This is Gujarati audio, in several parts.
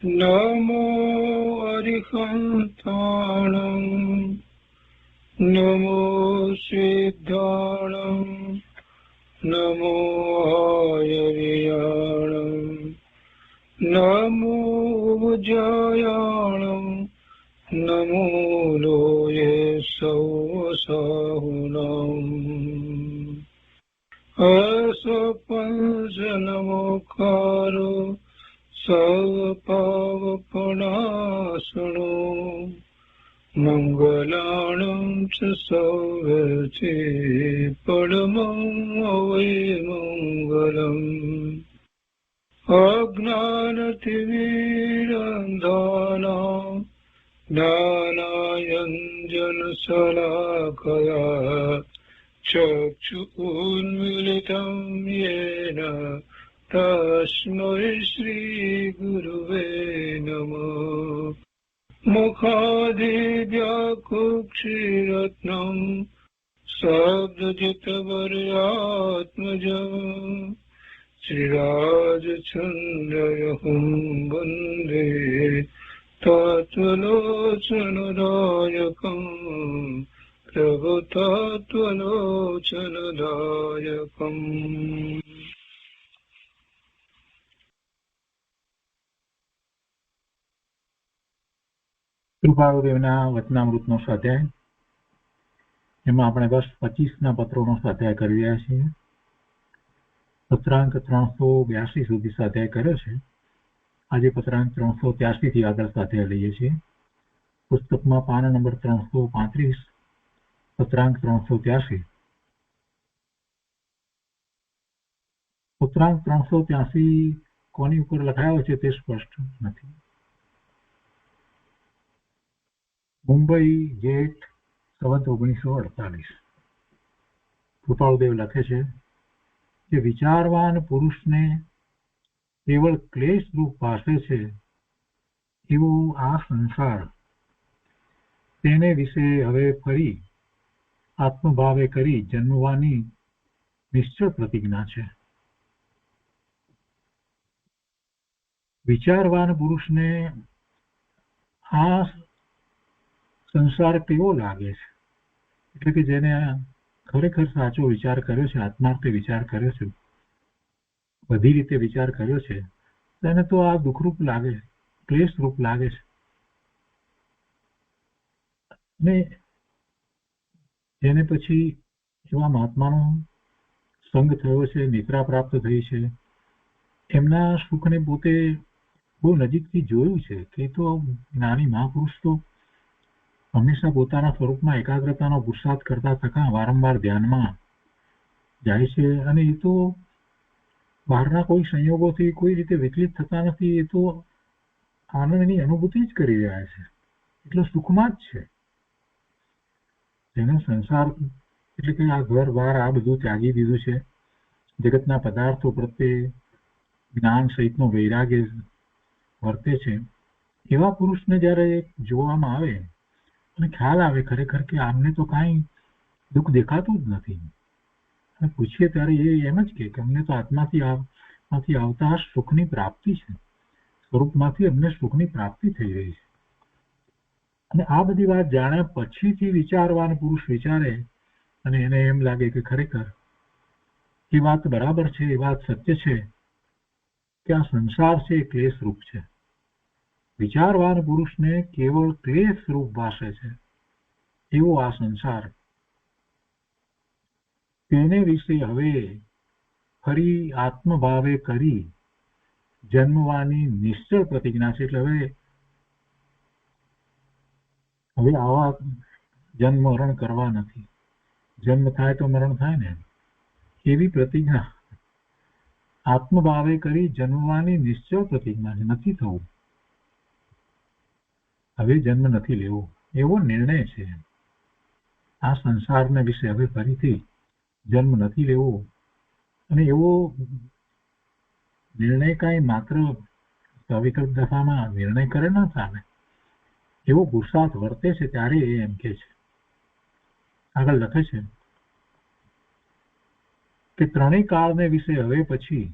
નમો અરિહંતાણં નમો સિદ્ધાણં નમો આયર્યાણં નમો ઉજ્જયાણં નમો લોયે સૌસાહુનમ અસપંસનમોકારો સર્વપાવપનાશનો મંગલાણં ચ સૌવર્તે પરમં મંગલમ અજ્ઞાનતિમિરંધાનાં જ્ઞાનાંજનશલાકયા ચક્ષુન્મીલિतं येन તસ્મૈ શ્રીગુરવે નમઃ મુખાદિવ્યાકુક્ષિરત્નં સબ્દજિતવર્યાત્મજં શ્રીરાજચંદ્રયહું વંદે તત્વલોચનદાયકં પ્રભુતત્વલોચનદાયકં. કૃપાળુદેવના વચનામૃતનો સ્વાધ્યાય, એમાં આપણે વર્ષ 25ના પત્રોનો સ્વાધ્યાય કરી રહ્યા છીએ. પત્રાંક 382 સુધી સ્વાધ્યાય કર્યો છે. આજે પત્રાંક 383 થી આગળ સ્વાધ્યાય લઈએ છીએ. પુસ્તકમાં પાન નંબર 335, પત્રાંક 383. પત્રાંક 383 કોની ઉપર લખાયો છે તે સ્પષ્ટ નથી. મુંબઈ, જેઠ 1948. કૃપાળુદેવ લખે છે કે વિચારવાન પુરુષને કેવળ ક્લેશ રૂપ ભાસે છે એવો આ સંસાર, તેને વિશે હવે ફરી આત્મભાવે કરી જન્મવાની નિશ્ચળ પ્રતિજ્ઞા છે. વિચારવાન પુરુષને આ સંસાર કેવો લાગે છે, એટલે કે જેને ખરેખર સાચો વિચાર કર્યો છે, આત્માર્થે વિચાર કર્યો છે, બધી રીતે વિચાર કર્યો છે, તેને તો આ દુઃખરૂપ લાગે છે, ક્લેશરૂપ લાગે છે. ને જેને પછી એવા મહાત્માનો સંગ થયો છે, નિદ્રા પ્રાપ્ત થઈ છે, એમના સુખને પોતે બહુ નજીકથી જોયું છે કે તો જ્ઞાની મહાપુરુષ તો હંમેશા પોતાના સ્વરૂપમાં એકાગ્રતાનો પુરુષાર્થ કરતા થતા વારંવાર ધ્યાનમાં જાય છે, અને એ તો બહારના કોઈ સંયોગોથી કોઈ રીતે વિચલિત થતા નથી. એ તો આનંદની અનુભૂતિ જ કરી રહ્યા છે, એટલે સુખમાં જ છે. જેનો સંસાર એટલે કે આ ઘર બાર આ બધું ત્યાગી દીધું છે, જગતના પદાર્થો પ્રત્યે જ્ઞાન સહિતનો વૈરાગ્ય વર્તે છે, એવા પુરુષને જ્યારે જોવામાં આવે અને ખ્યાલ આવે ખરેખર કે આમને તો કાંઈ દુઃખ દેખાતું જ નથી, અને પૂછીએ ત્યારે એ એમ જ કે અમને તો આત્માથી આવતા સુખની પ્રાપ્તિ છે, સ્વરૂપમાંથી અમને સુખની પ્રાપ્તિ થઈ રહી છે. અને આ બધી વાત જાણ્યા પછીથી વિચારવાન પુરુષ વિચારે અને એને એમ લાગે કે ખરેખર એ વાત બરાબર છે, એ વાત સત્ય છે કે આ સંસાર છે એ ક્લેશરૂપ છે. વિચારવાન પુરુષને કેવળ ક્લેશરૂપ ભાસે છે એવો આ સંસાર, તેને વિશે હવે ફરી આત્મભાવે કરી જન્મવાની નિશ્ચળ પ્રતિજ્ઞા છે. એટલે હવે આવા જન્મ મરણ કરવા નથી. જન્મ થાય તો મરણ થાય ને, એવી પ્રતિજ્ઞા આત્મભાવે કરી જન્મવાની નિશ્ચળ પ્રતિજ્ઞા છે. નથી થવું, હવે જન્મ નથી લેવો એવો નિર્ણય છે. આ સંસારને વિશે હવે ફરીથી જન્મ નથી લેવો, અને એવો નિર્ણય કાંઈ માત્ર સવિકલ્પ દશામાં નિર્ણય કરે ન ચાલે, એવો પુરુષાર્થ વર્તે છે ત્યારે એ એમ કે છે. આગળ લખે છે કે ત્રણેય કાળને વિશે હવે પછી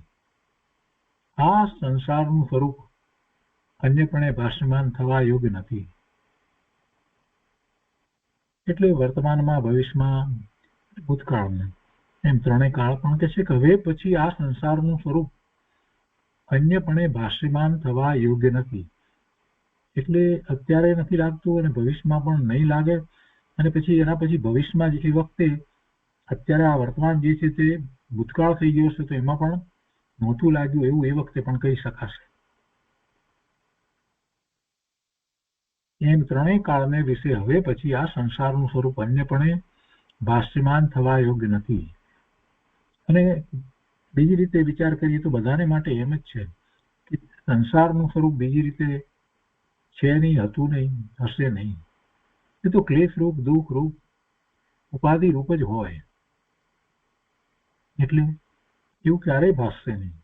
આ સંસારનું સ્વરૂપ અન્યપણે ભાષ્યમાન થવા યોગ્ય નથી. એટલે વર્તમાનમાં, ભવિષ્યમાં, ભૂતકાળમાં એમ ત્રણેય કાળ પણ કે છે કે હવે પછી આ સંસારનું સ્વરૂપ અન્યપણે ભાષ્યમાન થવા યોગ્ય નથી. એટલે અત્યારે નથી લાગતું અને ભવિષ્યમાં પણ નહીં લાગે, અને પછી એના પછી ભવિષ્યમાં જે વખતે અત્યારે આ વર્તમાન જે છે તે ભૂતકાળ થઈ ગયો છે તો એમાં પણ નહોતું લાગ્યું એવું એ વખતે પણ કહી શકાશે. એમ ત્રણેય કાળને વિશે હવે પછી આ સંસારનું સ્વરૂપ અન્યપણે ભાષ્યમાન થવા યોગ્ય નથી. અને બીજી રીતે વિચાર કરીએ તો બધાને માટે એમ જ છે કે સંસારનું સ્વરૂપ બીજી રીતે છે નહીં, હતું નહીં, હશે નહીં. એ તો ક્લેશ રૂપ, દુઃખ રૂપ, ઉપાધિ રૂપ જ હોય. એટલે એવું ક્યારેય ભાસશે નહીં.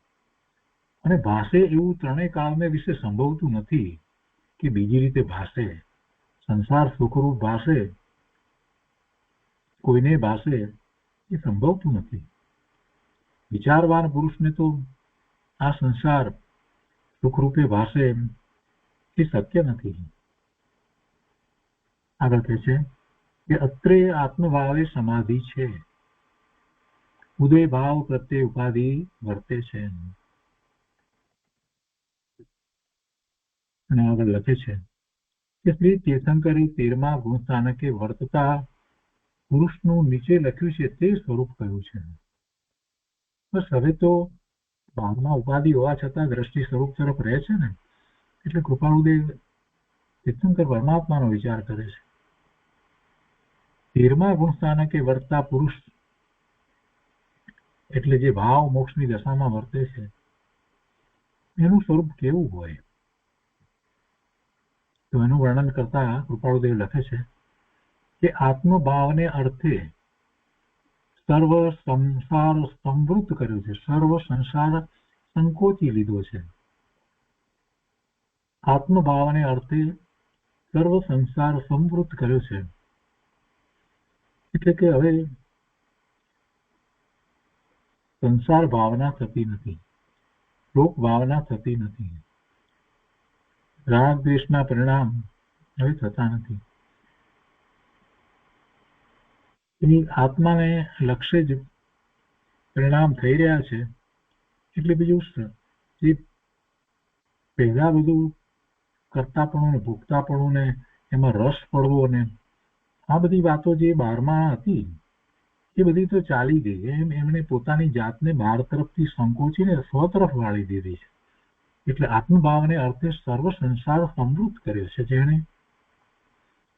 અને ભાષે એવું ત્રણેય કાળને વિશે સંભવતું નથી કે બીજી રીતે ભાષે. સંસાર સુખરૂપ ભાષે, કોઈને ભાષે, એ સંભવતું નથી. વિચારવાન પુરુષને તો આ સંસાર સુખરૂપે ભાષે એ શક્ય નથી. આગળ કહે છે કે અત્રે આત્મભાવે સમાધિ છે, ઉદય ભાવ પ્રત્યે ઉપાધિ વર્તે છે. અને આગળ લખે છે કે શ્રી તીર્થંકરે 13મા ગુણસ્થાનકે વર્તતા પુરુષનું નીચે લખ્યું છે તે સ્વરૂપ કહ્યું છે. બસ હવે તો ભાવમાં ઉપાધિ હોવા છતાં દ્રષ્ટિ સ્વરૂપ તરફ રહે છે ને, એટલે કૃપાળુદેવ તીર્થંકર પરમાત્માનો વિચાર કરે છે. 13મા ગુણસ્થાનકે વર્તતા પુરુષ એટલે જે ભાવ મોક્ષની દશામાં વર્તે છે એનું સ્વરૂપ કેવું હોય તો એનું વર્ણન કરતા કૃપાળુદેવ લખે છે કે આત્મભાવને અર્થે સર્વ સંસાર સંવૃત કર્યો છે, સર્વ સંસાર સંકોચી લીધો છે. આત્મભાવને અર્થે સર્વ સંસાર સંવૃત કર્યો છે એટલે કે હવે સંસાર ભાવના થતી નથી, લોક ભાવના થતી નથી, રાગ દ્વેષના પરિણામ હવે થતા નથી. એ આત્માને લક્ષ્ય જ પરિણામ થઈ રહ્યા છે. એટલે બીજું જે પહેલા બધું કરતાપણું ને ભોગતાપણું ને એમાં રસ પડવો ને આ બધી વાતો જે બહારમાં હતી એ બધી તો ચાલી ગઈ. એમણે પોતાની જાતને બહાર તરફથી સંકોચીને સ્વ તરફ વાળી દીધી છે. એટલે આત્મભાવને અર્થે સર્વ સંસાર સમૃદ્ધ કર્યો છે જેણે,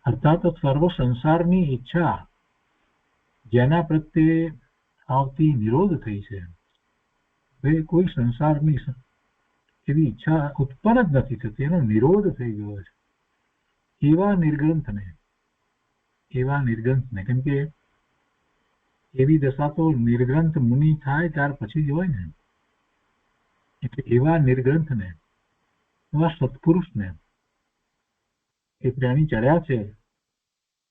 અર્થાત સર્વ સંસારની ઈચ્છા જેના પ્રત્યે આવતી નિરોધ થઈ છે. હવે કોઈ સંસારની એવી ઈચ્છા ઉત્પન્ન જ નથી થતી, એનો નિરોધ થઈ ગયો છે. એવા નિર્ગ્રંથને કેમ કે એવી દશા તો નિર્ગ્રંથ મુનિ થાય ત્યાર પછી જ હોય ને. એટલે એવા નિર્ગ્રંથને, એવા સત્પુરુષને એ પ્રાણી ચડ્યા છે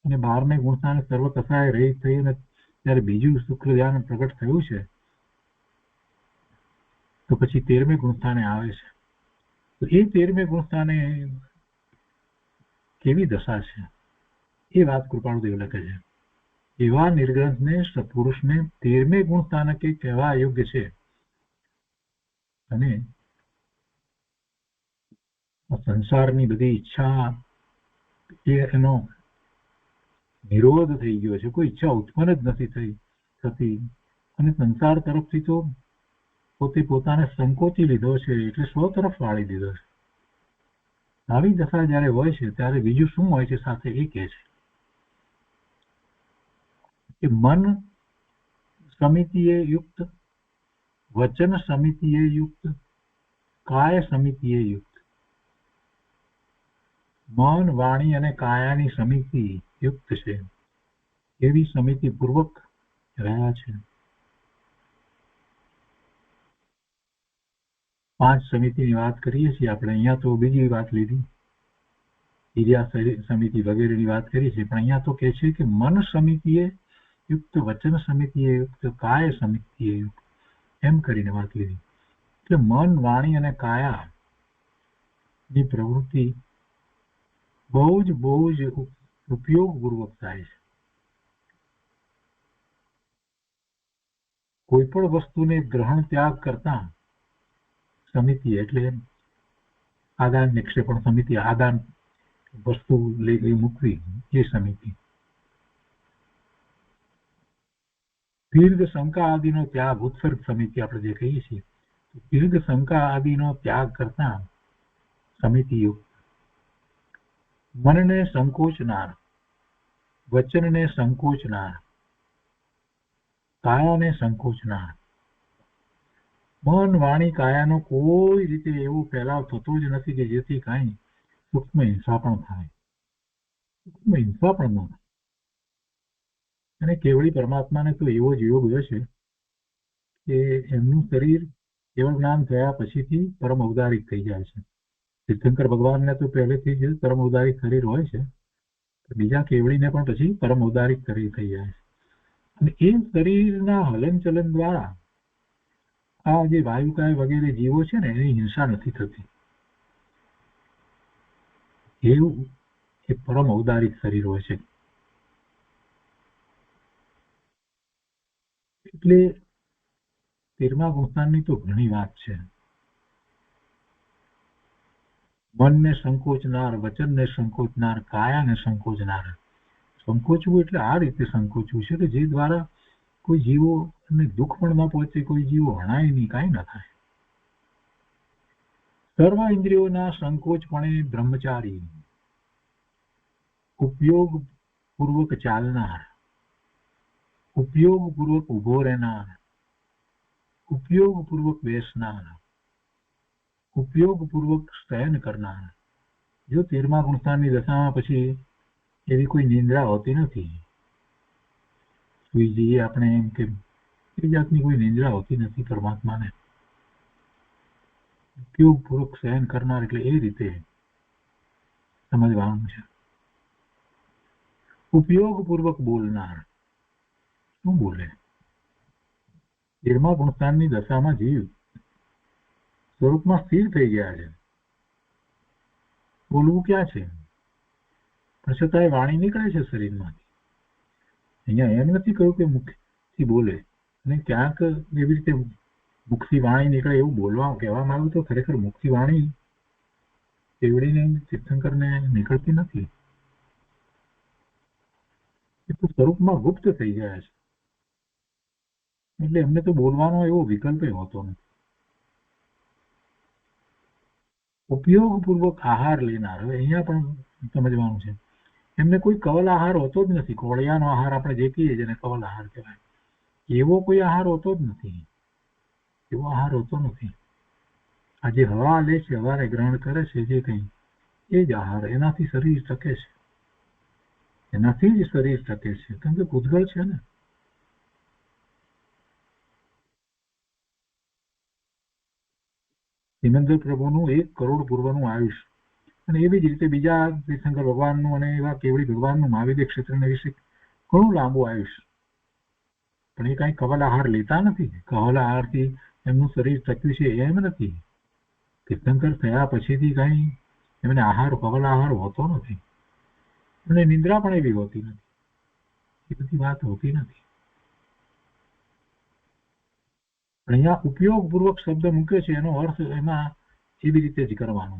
અને 12મે ગુણસ્થાને સર્વ કથાએ રહી થઈ અને ત્યારે બીજું શુક્લ ધ્યાન પ્રગટ થયું છે તો પછી 13મે ગુણસ્થાને આવે છે. તો એ 13મે ગુણસ્થાને કેવી દશા છે એ વાત કૃપાળુદેવ લખે છે. એવા નિર્ગ્રંથને, સત્પુરુષને 13મે ગુણસ્થાનકે કહેવા યોગ્ય છે. અને સંસારની બધી ઈચ્છા એનો નિરોધ થઈ ગયો છે, કોઈ ઈચ્છા ઉત્પન્ન જ નથી થતી અને સંસાર તરફથી તો પોતે પોતાને સંકોચી લીધો છે એટલે સ્વ તરફ વાળી દીધો છે. આવી દશા જયારે હોય છે ત્યારે બીજું શું હોય છે સાથે એ કહે છે કે મન સમિતિએ યુક્ત, વચન સમિતિએ યુક્ત, કાય સમિતિએ યુક્ત. મન, વાણી અને કાયાની સમિતિ યુક્ત છે એવી સમિતિ પૂર્વક રહ્યા છે. 5 સમિતિની વાત કરીએ છીએ આપણે. અહીંયા તો બીજી વાત લીધી, ક્રિયા સમિતિ વગેરેની વાત કરી છે, પણ અહીંયા તો કહે છે કે મન સમિતિએ યુક્ત, વચન સમિતિએ યુક્ત, કાય સમિતિએ યુક્ત એમ કરીને વાત લીધી. એટલે મન, વાણી અને કાયા ની પ્રવૃત્તિ બહુ જ ઉપયોગપૂર્વક થાય છે. કોઈ પણ વસ્તુને ગ્રહણ ત્યાગ કરતા સમિતિ એટલે આદાન નિક્ષેપણ સમિતિ, આદાન વસ્તુ લઈ મૂકવી એ સમિતિ. દીર્ઘ શંકા આદિનો ત્યાગ ઉત્સર્ગ સમિતિ આપણે જે કહીએ છીએ, દીર્ઘ શંકા આદિનો ત્યાગ કરતા સમિતિઓ. મનને સંકોચનાર, વચનને સંકોચનાર, કાયાને સંકોચનાર. મન, વાણી, કાયાનો કોઈ રીતે એવો ફેલાવ થતો જ નથી કે જેથી કાંઈ સૂક્ષ્મ હિંસા પણ થાય, સૂક્ષ્મ હિંસા પણ ન થાય. અને કેવળી પરમાત્માને તો એવો જ યોગ હશે કે એમનું શરીર કેવળ જ્ઞાન થયા પછીથી પરમ ઔદારિક થઈ જાય છે. તીર્થંકર ભગવાનને તો પહેલેથી જ પરમ ઔદારિક શરીર હોય છે, બીજા કેવળીને પણ પછી પરમ ઔદારિક શરીર થઈ જાય છે. અને એ શરીરના હલનચલન દ્વારા આ જે વાયુકાય વગેરે જીવો છે ને એની હિંસા નથી થતી. એવું એ પરમ ઔદારિક શરીર હોય છે. એટલે 13મા ગુણસ્થાનની તો ઘણી વાત છે. મનને સંકોચનાર, વચનને સંકોચનાર, કાયાને સંકોચનાર. સંકોચવું એટલે આ રીતે સંકોચવું છે કે જે દ્વારા કોઈ જીવોને દુઃખ પણ ન પહોંચે, કોઈ જીવો હણાય નહીં, કાંઈ ન થાય. સર્વ ઇન્દ્રિયોના સંકોચપણે બ્રહ્મચારી, ઉપયોગ પૂર્વક ચાલનાર, ઉપયોગ પૂર્વક ઉભો રહેનાર, ઉપયોગ પૂર્વક બેસનાર, ઉપયોગ પૂર્વક શયન કરનાર. જો 13મા ગુણસ્થાનની દશામાં પછી એવી કોઈ નિંદ્રા હોતી નથી. સુઈ જઈએ આપણે એમ કે એ જાતની કોઈ નિંદ્રા હોતી નથી પરમાત્માને. ઉપયોગ પૂર્વક શયન કરનાર એટલે એ રીતે સમજવાનું છે. ઉપયોગ પૂર્વક બોલનાર. શું બોલે? 13મા ગુણસ્થાનની દશામાં જીવ સ્વરૂપમાં સ્થિર થઈ ગયા છે. બોલવું ક્યાં છે? પણ છતાંય વાણી નીકળે છે શરીરમાંથી. અહીંયા એમ નથી કહ્યું કે મુખથી બોલે, અને ક્યાંક એવી રીતે મુખથી વાણી નીકળે એવું બોલવા કહેવામાં આવ્યું તો ખરેખર મુખથી વાણી કેવડીને તીર્થંકરને નીકળતી નથી. એ તો સ્વરૂપમાં ગુપ્ત થઈ જાય છે. એટલે એમને તો બોલવાનો એવો વિકલ્પ હોતો નથી. ઉપયોગપૂર્વક આહાર લેનાર. હવે અહીંયા પણ સમજવાનું છે, એમને કોઈ કવલ આહાર હોતો જ નથી. કોળિયાનો આહાર આપણે જે કહીએ જેને કવલ આહાર કહેવાય, એવો કોઈ આહાર હોતો જ નથી. એવો આહાર હોતો નથી. આ જે હવા લે છે, હવાને ગ્રહણ કરે છે જે કંઈ, એ જ આહાર. એનાથી શરીર ટકે છે, એનાથી જ શરીર ટકે છે, કેમ કે ભૂતગળ છે ને. હિમેન્દ્ર પ્રભુનું 1 કરોડ પૂર્વનું આયુષ્ય, અને એવી જ રીતે બીજા તીર્થંકર ભગવાનનું અને એવા કેવડી ભગવાનનું મહાવિદ્ય ક્ષેત્રને વિશે ઘણું લાંબુ આયુષ્ય. પણ એ કાંઈ કવલ આહાર લેતા નથી. કવલ આહારથી એમનું શરીર ટક્યું છે એમ નથી. તીર્થંકર થયા પછીથી કાંઈ એમને આહાર, કવલ આહાર હોતો નથી. અને નિંદ્રા પણ એવી હોતી નથી. એ બધી વાત હોતી નથી. અહીંયા ઉપયોગપૂર્વક શબ્દ મૂક્યો છે, એનો અર્થ એમાં એવી રીતે જ કરવાનો.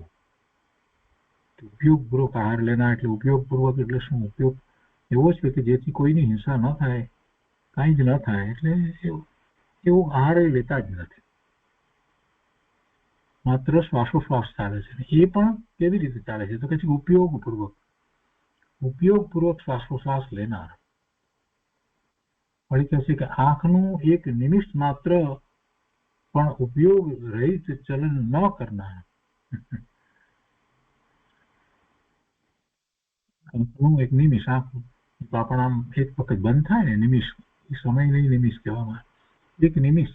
ઉપયોગપૂર્વક આહાર લેના એટલે ઉપયોગપૂર્વક એટલે શું? ઉપયોગ એવો છે કે જેથી કોઈની હિંસા ન થાય, કાંઈ જ ન થાય. એટલે એવો આહાર લેતા જ નથી. માત્ર શ્વાસોશ્વાસ ચાલે છે. એ પણ કેવી રીતે ચાલે છે તો કે છે ઉપયોગપૂર્વક શ્વાસોશ્વાસ લેનાર. વળી કહે છે કે આંખનું એક નિમિષ માત્ર પણ ઉપયોગ રહિત ચલન ન કરનાર. આંખનું એક નિમિષ, આંખ આપણા આમ એક વખત બંધ થાય ને નિમિષ, એ સમય નહીં નિમિષ કહેવામાં. એક નિમિષ,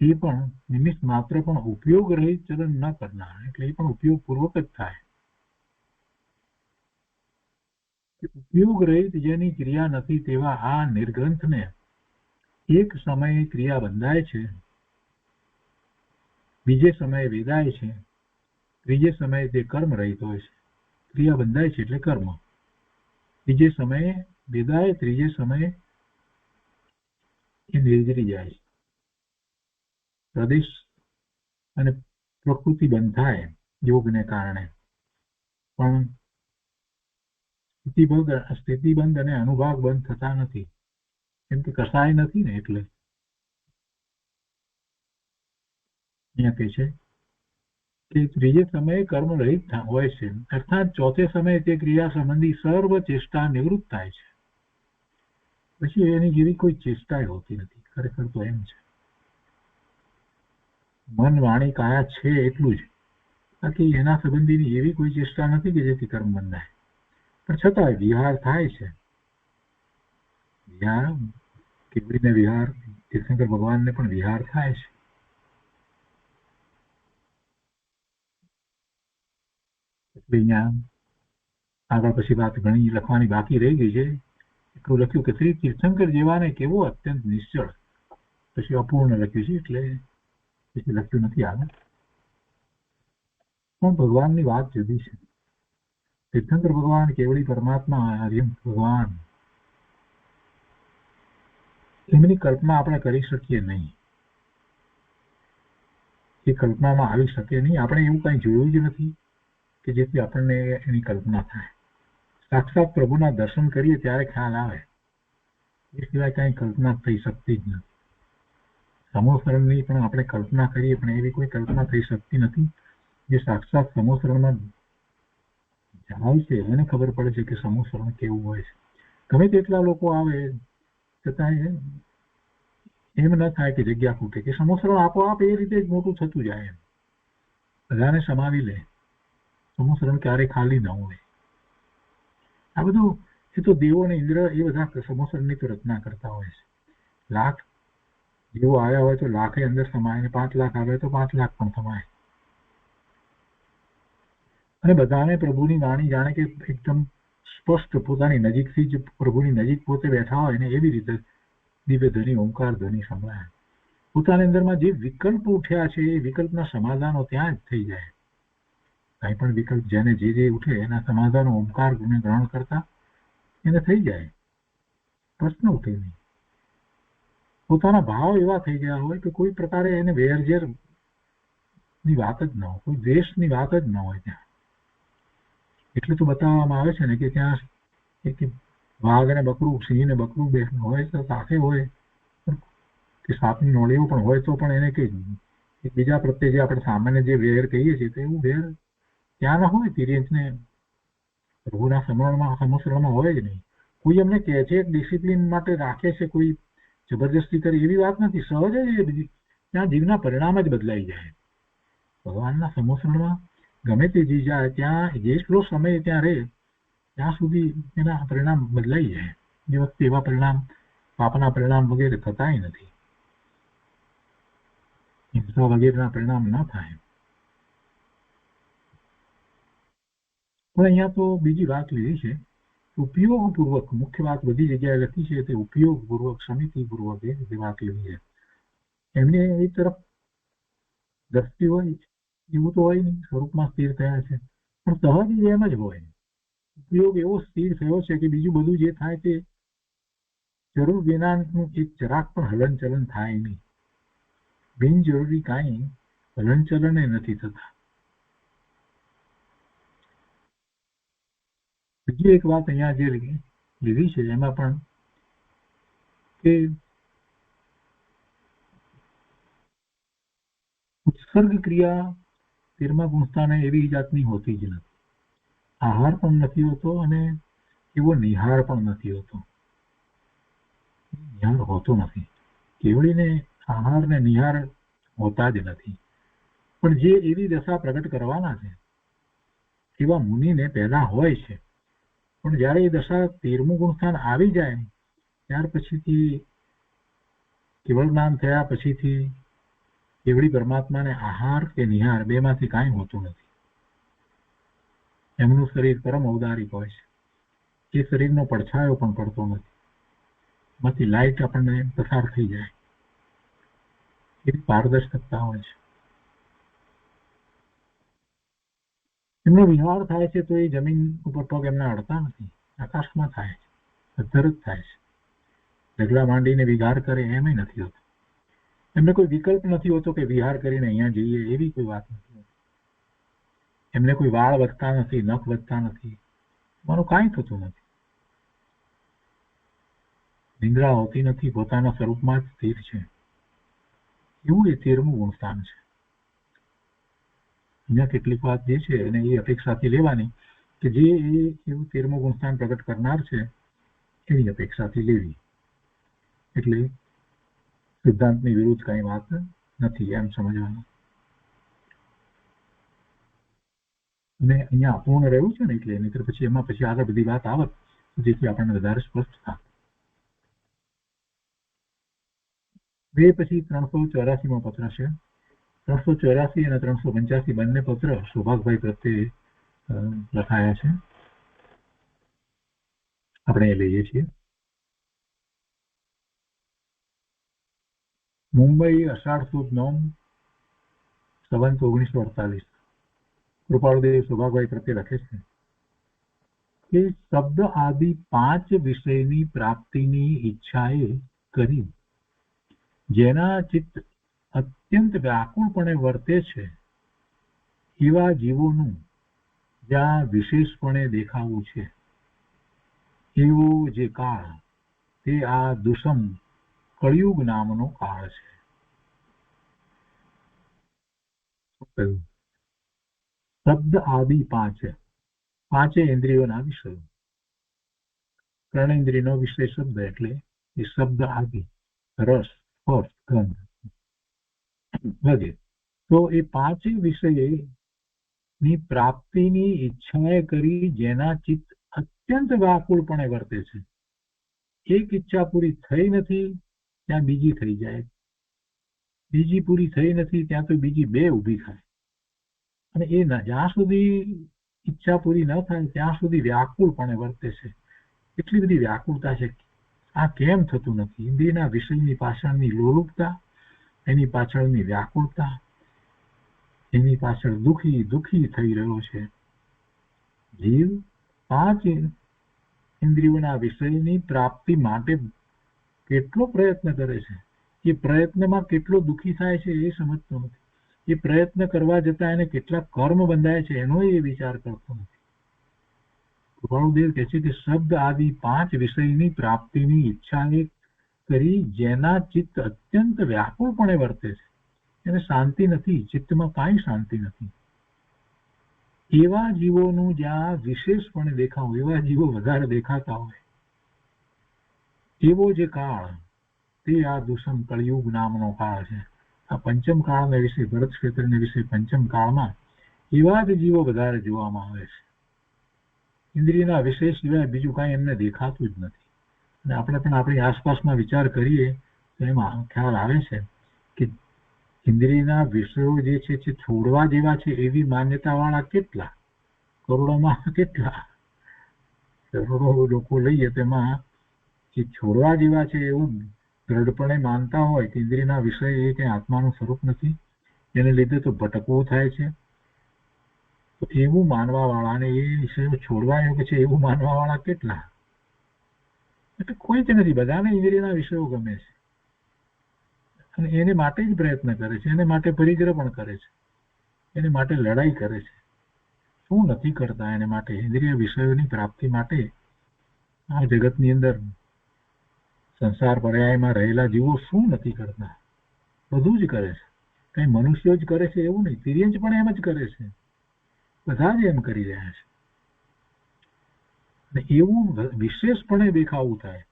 એ પણ નિમિષ માત્ર પણ ઉપયોગ રહિત ચલન ન કરનાર. એટલે એ પણ ઉપયોગપૂર્વક જ થાય. ઉપયોગ રહિત જેની ક્રિયા નથી તેવા આ નિર્ગ્રંથને એક સમયે ક્રિયા બંધાય છે, બીજે સમયે વેદાય છે, ત્રીજે સમયે તે કર્મ રહિત હોય છે. ક્રિયા બંધાય છે એટલે કર્મ. ત્રીજે સમયે વિદાય, ત્રીજે સમયે એ નિર્જરી જાય છે. પ્રદેશ અને પ્રકૃતિ બંધ થાય યોગને કારણે, પણ સ્થિતિબંધ અને અનુભાગ બંધ થતા નથી, કેમ કે કસાય નથી ને. એટલે અહીંયા કહે છે કે ત્રીજે સમયે કર્મ રહિત હોય છે, અર્થાત ચોથે સમયે તે ક્રિયા સંબંધી સર્વ ચેષ્ટા નિવૃત્ત થાય છે. પછી એની જેવી કોઈ ચેષ્ટા હોતી નથી. ખરેખર તો એમ છે, મન વાણી કાયા છે એટલું જ, બાકી એના સંબંધીની એવી કોઈ ચેષ્ટા નથી કે જેથી કર્મ બંધાય. પણ છતાં વિહાર થાય છે. વિહાર કેવડીને વિહાર, તીર્થંકર ભગવાનને પણ વિહાર થાય છે. એટલે અહીંયા આગળ પછી વાત ઘણી લખવાની બાકી રહી ગઈ છે. એટલું લખ્યું કે શ્રી તીર્થંકર જેવાને કેવો અત્યંત નિશ્ચળ, પછી અપૂર્ણ લખ્યું છે એટલે પછી લખ્યું નથી આગળ. પણ ભગવાનની વાત જુદી છે. તીર્થંકર ભગવાન કેવડી પરમાત્મા, આર્યન ભગવાન, એમની કલ્પના આપણે કરી શકીએ નહીં. એ કલ્પનામાં આવી શકે નહીં. આપણે એવું કઈ જોયું જ નથી કે જેથી આપણને એની કલ્પના થાય. સાક્ષાત પ્રભુના દર્શન કરીએ ત્યારે ખ્યાલ આવે, એ સિવાય કઈ કલ્પના થઈ શકતી જ નથી. સમોસરણની પણ આપણે કલ્પના કરીએ, પણ એવી કોઈ કલ્પના થઈ શકતી નથી. જે સાક્ષાત સમોસરણમાં જાય છે એને ખબર પડે છે કે સમોસરણ કેવું હોય છે. ગમે તેટલા લોકો આવે છતાં એમ ન થાય કે જગ્યા ખૂટે, કે સમોસરણ આપોઆપ એ રીતે જ મોટું થતું જાય. એમ બધાને સમાવી લે. સમોસરણ ક્યારેય ખાલી ન હોય. આ બધું એ તો દેવો ને ઇન્દ્ર એ બધા સમોસરણની તો રચના કરતા હોય છે. લાખ જેવો આવ્યા હોય તો લાખે અંદર સમાય, ને 5 લાખ આવે તો 5 લાખ પણ સમાય. અને બધાને પ્રભુની વાણી જાણે કે એકદમ સ્પષ્ટ પોતાની નજીકથી જ પ્રભુની નજીક પોતે બેઠા હોય ને એવી રીતે દિવ્ય ધ્વનિ, ઓમકાર ધ્વનિ સંભળાય. પોતાની અંદરમાં જે વિકલ્પ ઉઠ્યા છે એ વિકલ્પના સમાધાનો ત્યાં જ થઈ જાય. કઈ પણ વિકલ્પ જેને જે ઉઠે એના સમાધાનો ઓમકાર ગ્રહણ કરતા એને થઈ જાય, પ્રશ્ન ઉઠે નહીં. પોતાના ભાવ એવા થઈ ગયા હોય કે કોઈ પ્રકારે એને વેરઝેર ની વાત જ ન હોય, કોઈ દ્વેષની વાત જ ન હોય ત્યાં. એટલે તો બતાવવામાં આવે છે ને કે ત્યાં વાઘ અને બકરું, સિંહ ને બકરું બે હોય તો સાથે હોય, કે સાપની નોળીઓ પણ હોય તો પણ એને કઈ બીજા પ્રત્યે જે આપણે સામાન્ય જે વેર કહીએ છીએ તો એવું વેર ત્યાં ન હોય. તિર્યંચને પ્રભુના સમોસરણમાં હોય જ નહીં. કોઈ એમને કહે છે ડિસિપ્લિન માટે રાખે છે, કોઈ જબરજસ્તી કરી એવી વાત નથી. સહજ જ ત્યાં જીવના પરિણામ જ બદલાઈ જાય. ભગવાનના સમોસરણમાં ગમે તે જીવ જાય ત્યાં જેટલો સમય ત્યાં રહે ત્યાં સુધી એના પરિણામ બદલાઈ જાય. એ વખતે એવા પરિણામ, પાપના પરિણામ વગેરે થતાય નથી, હિંસા વગેરેના પરિણામ ન થાય. પણ અહીંયા તો બીજી વાત લીધી છે, ઉપયોગપૂર્વક. મુખ્ય વાત બધી જગ્યાએ લખી છે તે ઉપયોગપૂર્વક, સમિતિપૂર્વક એ રીતે વાત લીધી છે. એમને એ તરફ દ્રષ્ટિ હોય એવું તો હોય નહીં, સ્વરૂપમાં સ્થિર થયા છે, પણ સહજ એમ જ હોય. ઉપયોગ એવો સ્થિર થયો છે કે બીજું બધું જે થાય તે જરૂર વિનાનું એક જરાક પણ હલનચલન થાય નહીં. બિનજરૂરી કાંઈ હલનચલન નથી થતા. બીજી એક વાત અહીંયા જે લીધી છે એમાં પણ કે ઉત્સર્ગ ક્રિયા 13મા ગુણસ્થાને એવી જાતની હોતી જ નથી. આહાર પણ નથી હોતો અને એવો નિહાર પણ નથી હોતો. નિહાર હોતો નથી. કેવડીને આહાર ને નિહાર હોતા જ નથી. પણ જે એવી દશા પ્રગટ કરવાના છે એવા મુનિને પહેલા હોય છે. પણ જયારે એ દશા 13મું ગુણસ્થાન આવી જાય ત્યાર પછીથી કેવળ જ્ઞાન થયા પછીથી કેવડી પરમાત્માને આહાર કે નિહાર બેમાંથી કાંઈ હોતું નથી. એમનું શરીર પરમ ઔદારિક હોય છે. એ શરીરનો પડછાયો પણ પડતો નથી. એમાંથી લાઈટ આપણને પસાર થઈ જાય એવી પારદર્શકતા હોય છે. એમનો વિહાર થાય છે તો એ જમીન ઉપર પગ એમના અડતા નથી, આકાશમાં થાય છે, અધ્ધર જ થાય છે. ઢગલા માંડીને વિહાર કરે એમ નથી હોતું. એમને કોઈ વિકલ્પ નથી હોતો કે વિહાર કરીને અહીંયા જઈએ, એવી કોઈ વાત નથી હોતી. એમને કોઈ વાળ વધતા નથી, નખ વધતા નથી, મારું કાંઈ થતું નથી. નિંદ્રા હોતી નથી, પોતાના સ્વરૂપમાં જ સ્થિર છે. એવું એ 13મું ગુણસ્થાન છે. અહીંયા કેટલીક વાત જે છે અને એ અપેક્ષાથી લેવાની કે જે એવું 13મું ગુણસ્થાન પ્રગટ કરનાર છે એની અપેક્ષાથી લેવી. એટલે સિદ્ધાંતની વિરુદ્ધ કઈ વાત નથી એમ સમજવાનું. અને અહીંયા અપૂર્ણ રહ્યું છે ને એટલે નહીતર પછી એમાં પછી આગળ બધી વાત આવત જેથી આપણને વધારે સ્પષ્ટ થાય. બે પછી 384મો પત્ર છે. 384 અને 385 બંને પત્ર સૌભાગભાઈ પ્રત્યે લખાયા છે. આપણે એ લઈએ છીએ. મુંબઈ, અષાઢ સુદ 9, સંવંત 1948. કૃપાળુદેવ સૌભાગભાઈ પ્રત્યે લખે છે કે શબ્દ આદિ 5 વિષયની પ્રાપ્તિની ઈચ્છાએ કરી જેના ચિત્ત અત્યંત વ્યાકુળપણે વર્તે છે એવા જીવોનું જ્યાં વિશેષપણે દેખાવું છે એવો જે કાળ તે આ દુષમ કળિયુગ નામનો કાળ છે. શબ્દ આદિ 5, 5 ઇન્દ્રિયોના વિષયો. કર્ણેન્દ્રિયનો વિષય શબ્દ એટલે એ શબ્દ આદિ, રસ, સ્પર્શ, ગંધ વગેરે. તો એ 5 વિષયની પ્રાપ્તિની ઈચ્છાએ કરી જેના ચિત્ત અત્યંત વ્યાકુળપણે વર્તે છે. એક ઈચ્છા પૂરી થઈ નથી ત્યાં બીજી થઈ જાય, બીજી પૂરી થઈ નથી ત્યાં તો બીજી 2 ઊભી થાય. અને એ જ્યાં સુધી ઈચ્છા પૂરી ન થાય ત્યાં સુધી વ્યાકુળપણે વર્તે છે. એટલી બધી વ્યાકુળતા છે. આ કેમ થતું નથી? ઇન્દ્રિયના વિષયની પાછળની લોલુપતા, એની પાછળની વ્યાકુળતા, એની પાછળ દુઃખી થઈ રહ્યો છે. જીવ 5 ઇન્દ્રિયોના વિષયની પ્રાપ્તિ માટે કેટલો પ્રયત્ન કરે છે, એ પ્રયત્નમાં કેટલો દુઃખી થાય છે એ સમજતો નથી. એ પ્રયત્ન કરવા જતા એને કેટલા કર્મ બંધાય છે એનો એ વિચાર કરતો નથી. કૃપાળુદેવ કહે છે કે શબ્દ આદિ 5 વિષયની પ્રાપ્તિની ઈચ્છાએ કરી જેના ચિત્ત અત્યંત વ્યાકુળપણે વર્તે છે, એને શાંતિ નથી, ચિત્તમાં કાંઈ શાંતિ નથી. એવા જીવોનું જ્યાં વિશેષપણે દેખાવું, એવા જીવો વધારે દેખાતા હોય એવો જે કાળ તે આ દુષમ કળિયુગ નામનો કાળ છે. આ પંચમ કાળને વિશે, ભરત ક્ષેત્રને વિશે પંચમ કાળમાં એવા જ જીવો વધારે જોવામાં આવે છે. ઇન્દ્રિયના વિષય સિવાય બીજું કાંઈ એમને દેખાતું જ નથી. અને આપણે પણ આપણી આસપાસમાં વિચાર કરીએ તો એમાં ખ્યાલ આવે છે કે ઇન્દ્રિયના વિષયો જે છે તે છોડવા જેવા છે એવી માન્યતાવાળા કેટલા, કરોડોમાં કેટલા, કરોડો લોકો લઈએ તેમાં એ છોડવા જેવા છે એવું દ્રઢપણે માનતા હોય કે ઇન્દ્રિયના વિષય એ કંઈ આત્માનું સ્વરૂપ નથી, એને લીધે તો ભટકવું થાય છે. તો એવું માનવા વાળા ને એ વિષયો છોડવા યોગ્ય છે એવું માનવા વાળા કેટલા? એટલે કોઈ જ નથી. બધાને ઇન્દ્રિયના વિષયો ગમે છે અને એને માટે જ પ્રયત્ન કરે છે, એને માટે પરિગ્રહ પણ કરે છે, એને માટે લડાઈ કરે છે. શું નથી કરતા એને માટે? ઇન્દ્રિય વિષયોની પ્રાપ્તિ માટે આ જગતની અંદર સંસાર પર્યાયમાં રહેલા જીવો શું નથી કરતા? બધું જ કરે છે. કઈ મનુષ્યો જ કરે છે એવું નહીં, તિર્યંચ પણ એમ જ કરે છે. બધા જ એમ કરી રહ્યા છે. અને એવું વિશેષપણે દેખાવું થાય.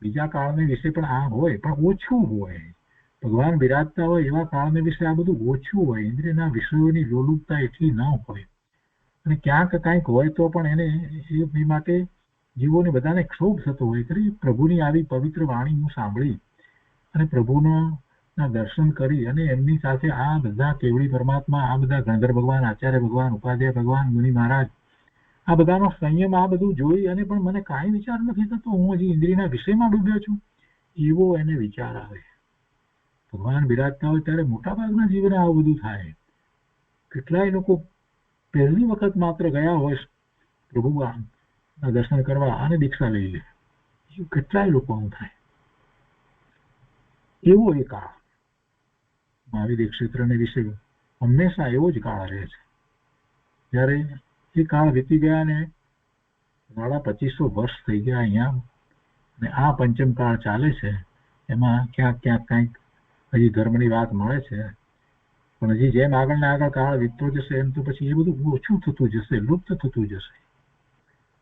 બીજા કાળને વિશે પણ આ હોય પણ ઓછું હોય. ભગવાન બિરાજતા હોય એવા કાળને વિશે આ બધું ઓછું હોય. ઇન્દ્રિયના વિષયોની લોલુપતા એટલી ન હોય. અને ક્યાંક કાંઈક હોય તો પણ એને એ માટે જીવોને બધાને ક્ષોભ થતો હોય. કરી પ્રભુની આવી પવિત્ર વાણી હું સાંભળી અને પ્રભુના દર્શન કરી અને એમની સાથે આ બધા કેવડી પરમાત્મા, આ બધા ગણધર ભગવાન, આચાર્ય ભગવાન, ઉપાધ્યાય ભગવાન, મુનિ મહારાજ, આ બધાનો સંયમ, આ બધું જોઈ અને પણ મને કાંઈ વિચાર નથી થતો, હું હજી ઇન્દ્રિયના વિષયમાં ડૂબ્યો છું, એવો એને વિચાર આવે. ભગવાન બિરાજતા હોય ત્યારે મોટાભાગના જીવને આવું બધું થાય. કેટલાય લોકો પહેલી વખત માત્ર ગયા હોય પ્રભુ દર્શન કરવા અને દીક્ષા લઈ લે, કેટલાય લોકોનું થાય. એવો એ કાળ મહાવીર ક્ષેત્રને વિશે હંમેશા એવો જ કાળ રહે છે. જયારે એ કાળ વીતી ગયા ને 2500 વર્ષ થઈ ગયા અહીંયા, અને આ પંચમ કાળ ચાલે છે, એમાં ક્યાંક ક્યાંક કંઈક હજી ધર્મની વાત મળે છે, પણ હજી જેમ આગળ ને આગળ કાળ વીતતો જશે એમ તો પછી એ બધું ઓછું થતું જશે, લુપ્ત થતું જશે.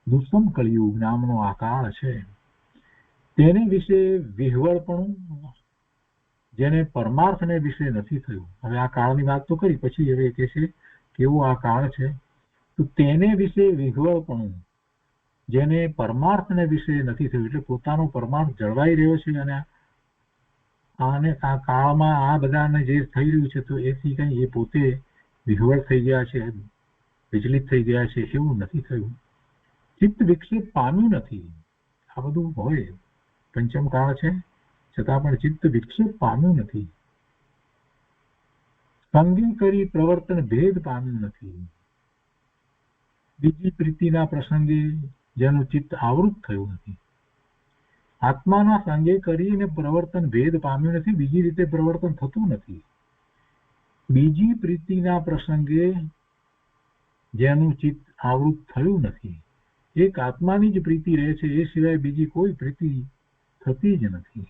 દુષ્મ કળિયુગ નામનો આ કાળ છે, તેને વિશે વિહવળપણું, જેને પરમાર્થને વિશે નથી થયું. હવે આ કાળની વાત તો કરી, પછી હવે કે છે કેવો આ કાળ છે, તો તેને વિશે વિહવળપણું, જેને પરમાર્થને વિશે નથી થયું, એટલે પોતાનો પરમાર્થ જળવાઈ રહ્યો છે, અને આ કાળમાં આ બધાને જે થઈ રહ્યું છે તો એથી કઈ એ પોતે વિહવળ થઈ ગયા છે, વિચલિત થઈ ગયા છે, એવું નથી થયું. ચિત્ત વિક્ષેપ પામ્યું નથી. આ બધું હોય, પંચમ કાળ છે છતાં પણ ચિત્ત વિક્ષેપ પામ્યું નથી. સંગે કરી પ્રવર્તન ભેદ પામ્યું નથી. બીજી પ્રીતિના પ્રસંગે જેનું ચિત્ત આવૃત થયું નથી. આત્માના સંગે કરીને પ્રવર્તન ભેદ પામ્યું નથી, બીજી રીતે પ્રવર્તન થતું નથી. બીજી પ્રીતિના પ્રસંગે જેનું ચિત્ત આવૃત થયું નથી, એક આત્માની જ પ્રીતિ રહે છે, એ સિવાય બીજી કોઈ પ્રીતિ થતી જ નથી.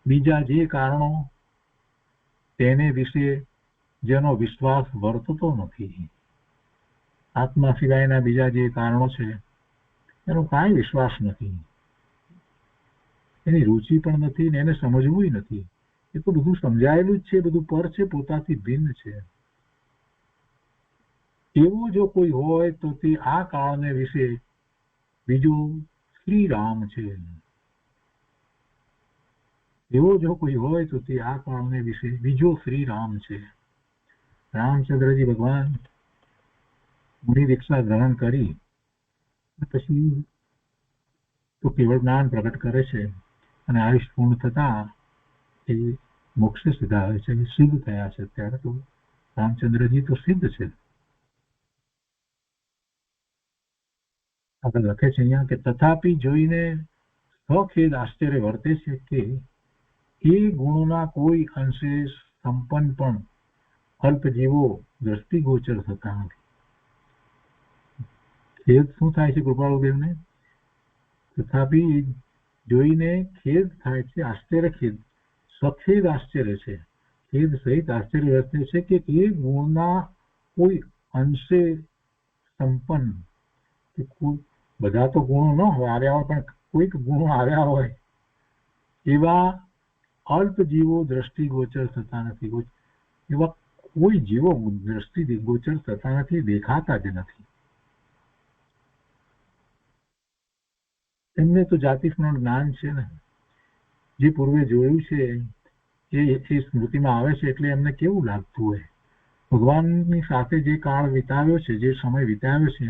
બીજા જે કારણો તેને વિશે જેનો વિશ્વાસ વર્તતો નથી, આત્મા સિવાયના બીજા જે કારણો છે એનો કાંઈ વિશ્વાસ નથી, એની રુચિ પણ નથી ને એને સમજવું નથી. એ તો બધું સમજાયેલું જ છે, બધું પર છે, પોતાથી ભિન્ન છે. એવો જો કોઈ હોય તો તે આ કાળને વિશે બીજો શ્રી રામ છે. એવો જો કોઈ હોય તો તે આ કાળને વિશે બીજો શ્રી રામ છે. રામચંદ્રજી ભગવાન મુનિ દીક્ષા ગ્રહણ કરી પછી તો કેવળ જ્ઞાન પ્રગટ કરે છે, અને આયુષ પૂર્ણ થતા એ મોક્ષ સીધા આવે છે, સિદ્ધ થયા છે. ત્યારે તો રામચંદ્રજી તો સિદ્ધ છે. આગળ લખે છે અહીંયા કે તથાપી જોઈને સખેદ આશ્ચર્ય વર્તે છે કે એ ગુણોના કોઈ અંશે સંપન્ન પણ અલ્પજીવો દ્રષ્ટિગોચર થતા નથી. ખેદ શું થાય છે કૃપાળુદેવને? તથાપી જોઈને ખેદ થાય છે, આશ્ચર્ય ખેદ, સખેદ આશ્ચર્ય છે, ખેદ સહિત આશ્ચર્ય વર્તે છે કે એ ગુણના કોઈ અંશે સંપન્ન, કે બધા તો ગુણો ન હોય આવ્યા હોય, પણ કોઈક ગુણો આવ્યા હોય એવા અલ્પ જીવો દ્રષ્ટિગોચર થતા નથી. એવા કોઈ જીવો દ્રષ્ટિગોચર થતા નથી, દેખાતા જ નથી. એમને તો જાતિનું જ્ઞાન છે ને, જે પૂર્વે જોયું છે એ સ્મૃતિમાં આવે છે, એટલે એમને કેવું લાગતું હોય. ભગવાનની સાથે જે કાળ વિતાવ્યો છે, જે સમય વિતાવ્યો છે,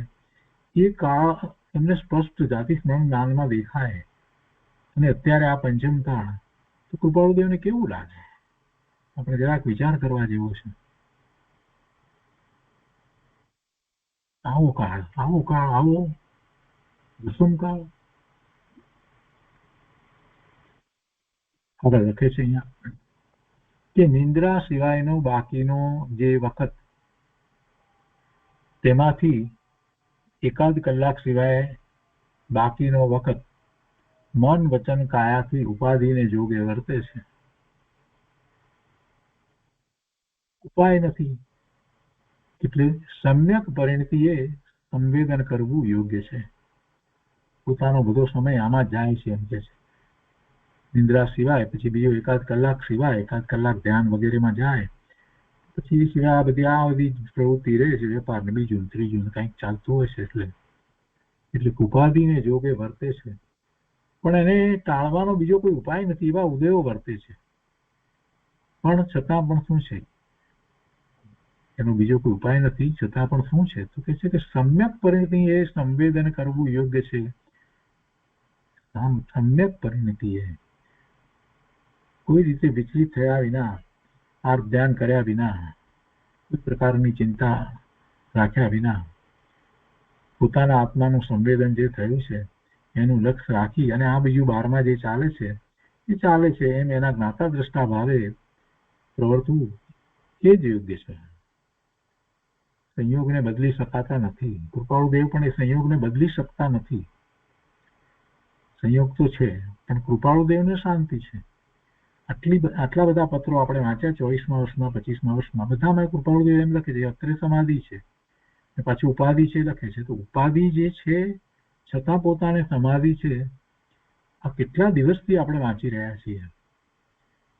એ કાળ એમને સ્પષ્ટ જાતિ સ્મરણ જ્ઞાનમાં દેખાય. અને અત્યારે આ પંચમ કાળ તો કૃપાળુદેવને કેવું લાગે? આપણે જરાક વિચાર કરવા જેવો છે. આવો કાળ, આવો દુષ્મ કાળ. હવે લખે છે અહીંયા કે નિંદ્રા સિવાયનો બાકીનો જે વખત, તેમાંથી એકાદ કલાક સિવાય બાકીનો વખત મન વચન કાયાથી ઉપાધિને જોગે વર્તે છે. ઉપાય નથી, એટલે સમ્યક પરિણતિએ સંવેદન કરવું યોગ્ય છે. પોતાનો બધો સમય આમાં જાય છે એમ કે છે. નિંદ્રા સિવાય પછી બીજો એકાદ કલાક સિવાય, એકાદ કલાક ધ્યાન વગેરેમાં જાય, પછી સિવાય આ બધી પ્રવૃત્તિ રહે છે, વેપાર ને બીજું ત્રીજું કંઈક ચાલતું હોય છે. એટલે ઉપાધિને જોગે વર્તે છે, પણ એને ટાળવાનો બીજો કોઈ ઉપાય નથી. એવા ઉદયો વર્તે છે, પણ છતાં પણ શું છે, એનો બીજો કોઈ ઉપાય નથી. છતાં પણ શું છે તો કે છે કે સમ્યક પરિણતિ એ સંવેદન કરવું યોગ્ય છે. સમ્યક પરિણતિ એ કોઈ રીતે વિચલિત થયા વિના, ધ્યાન કર્યા વિના, કોઈ પ્રકારની ચિંતા રાખ્યા વિના પોતાના આત્માનું સંવેદન જે થયું છે એનું લક્ષ્ય રાખી અને આ બીજું બહારમાં જે ચાલે છે એ ચાલે છે એમ એના જ્ઞાતા દ્રષ્ટા ભાવે પ્રવર્તવું એ જ યોગ્ય છે. સંયોગને બદલી શકાતા નથી. કૃપાળુ દેવ પણ એ સંયોગને બદલી શકતા નથી. સંયોગ તો છે પણ કૃપાળુ દેવને શાંતિ છે. આટલા બધા પત્રો આપણે વાંચ્યા 24મા વર્ષમાં 25મા વર્ષમાં બધામાં કૃપાળુ દેવ એમ લખે છે અત્રે સમાધિ છે પાછી ઉપાધિ છે લખે છે. તો ઉપાધિ જે છે છતાં પોતાને સમાધિ છે આ કેટલા દિવસથી આપણે વાંચી રહ્યા છીએ.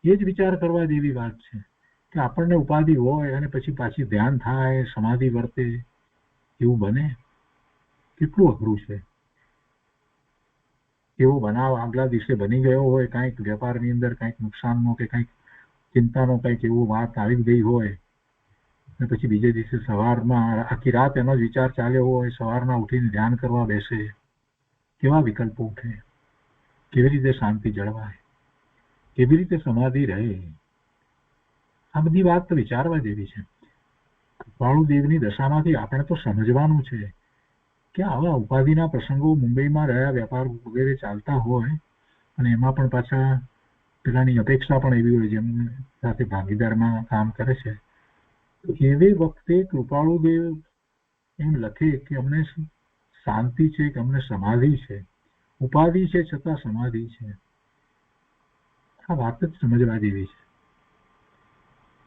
એ જ વિચાર કરવા જેવી વાત છે કે આપણને ઉપાધિ હોય અને પછી પાછી ધ્યાન થાય સમાધિ વર્તે એવું બને. કેટલું અઘરું છે. એવો બનાવ આગલા દિવસે બની ગયો હોય કંઈક વેપારની અંદર કંઈક નુકસાનનો કે કંઈક ચિંતાનો કંઈક એવો વાત આવી ગઈ હોય અને પછી બીજે દિવસે સવારમાં આખી રાત એનો જ વિચાર ચાલ્યો હોય સવારમાં ઉઠીને ધ્યાન કરવા બેસે કેવા વિકલ્પો ઉઠે. કેવી રીતે શાંતિ જળવાય કેવી રીતે સમાધિ રહે. આ બધી વાત તો વિચારવા જેવી છે. કૃપાળુ દેવની દશામાંથી આપણે તો સમજવાનું છે કે આવા ઉપાધિના પ્રસંગો મુંબઈમાં રહ્યા વેપાર વગેરે ચાલતા હોય અને એમાં પણ પાછા પેલાની અપેક્ષા પણ એવી હોય જેમ સાથે ભાગીદારમાં કામ કરે છે. તો એવી વખતે કૃપાળુ દેવ એમ લખે કે અમને શાંતિ છે કે અમને સમાધિ છે. ઉપાધિ છે છતાં સમાધિ છે. આ વાત જ સમજવા જેવી છે.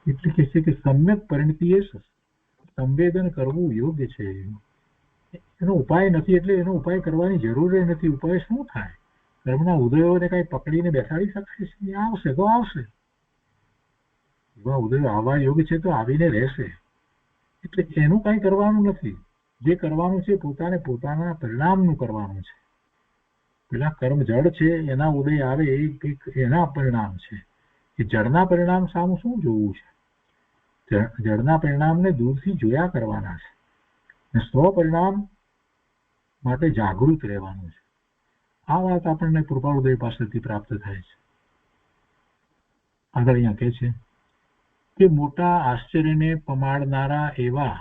એટલે કે છે કે સમ્યક પરિણતિએ સંવેદન કરવું યોગ્ય છે. એનો ઉપાય નથી એટલે એનો ઉપાય કરવાની જરૂર નથી. ઉપાય શું થાય? કર્મના ઉદયોને કઈ પકડીને બેસાડી શકશે? આવશે તો આવશે. એવા ઉદયો આવવા યોગ્ય છે તો આવીને રહેશે. એટલે એનું કઈ કરવાનું નથી. જે કરવાનું છે પોતાને પોતાના પરિણામનું કરવાનું છે. પેલા કર્મ જડ છે એના ઉદય આવે એ એના પરિણામ છે. એ જડના પરિણામ સામે શું જોવું છે? જડના પરિણામને દૂરથી જોયા કરવાના છે અને સ્વ પરિણામ માટે જાગૃત રહેવાનું છે. આ વાત આપણને કૃપાળુદેવ પાસેથી પ્રાપ્ત થાય છે. આગળ અહીંયા કહે છે કે મોટા આશ્ચર્યને પમાડનારા એવા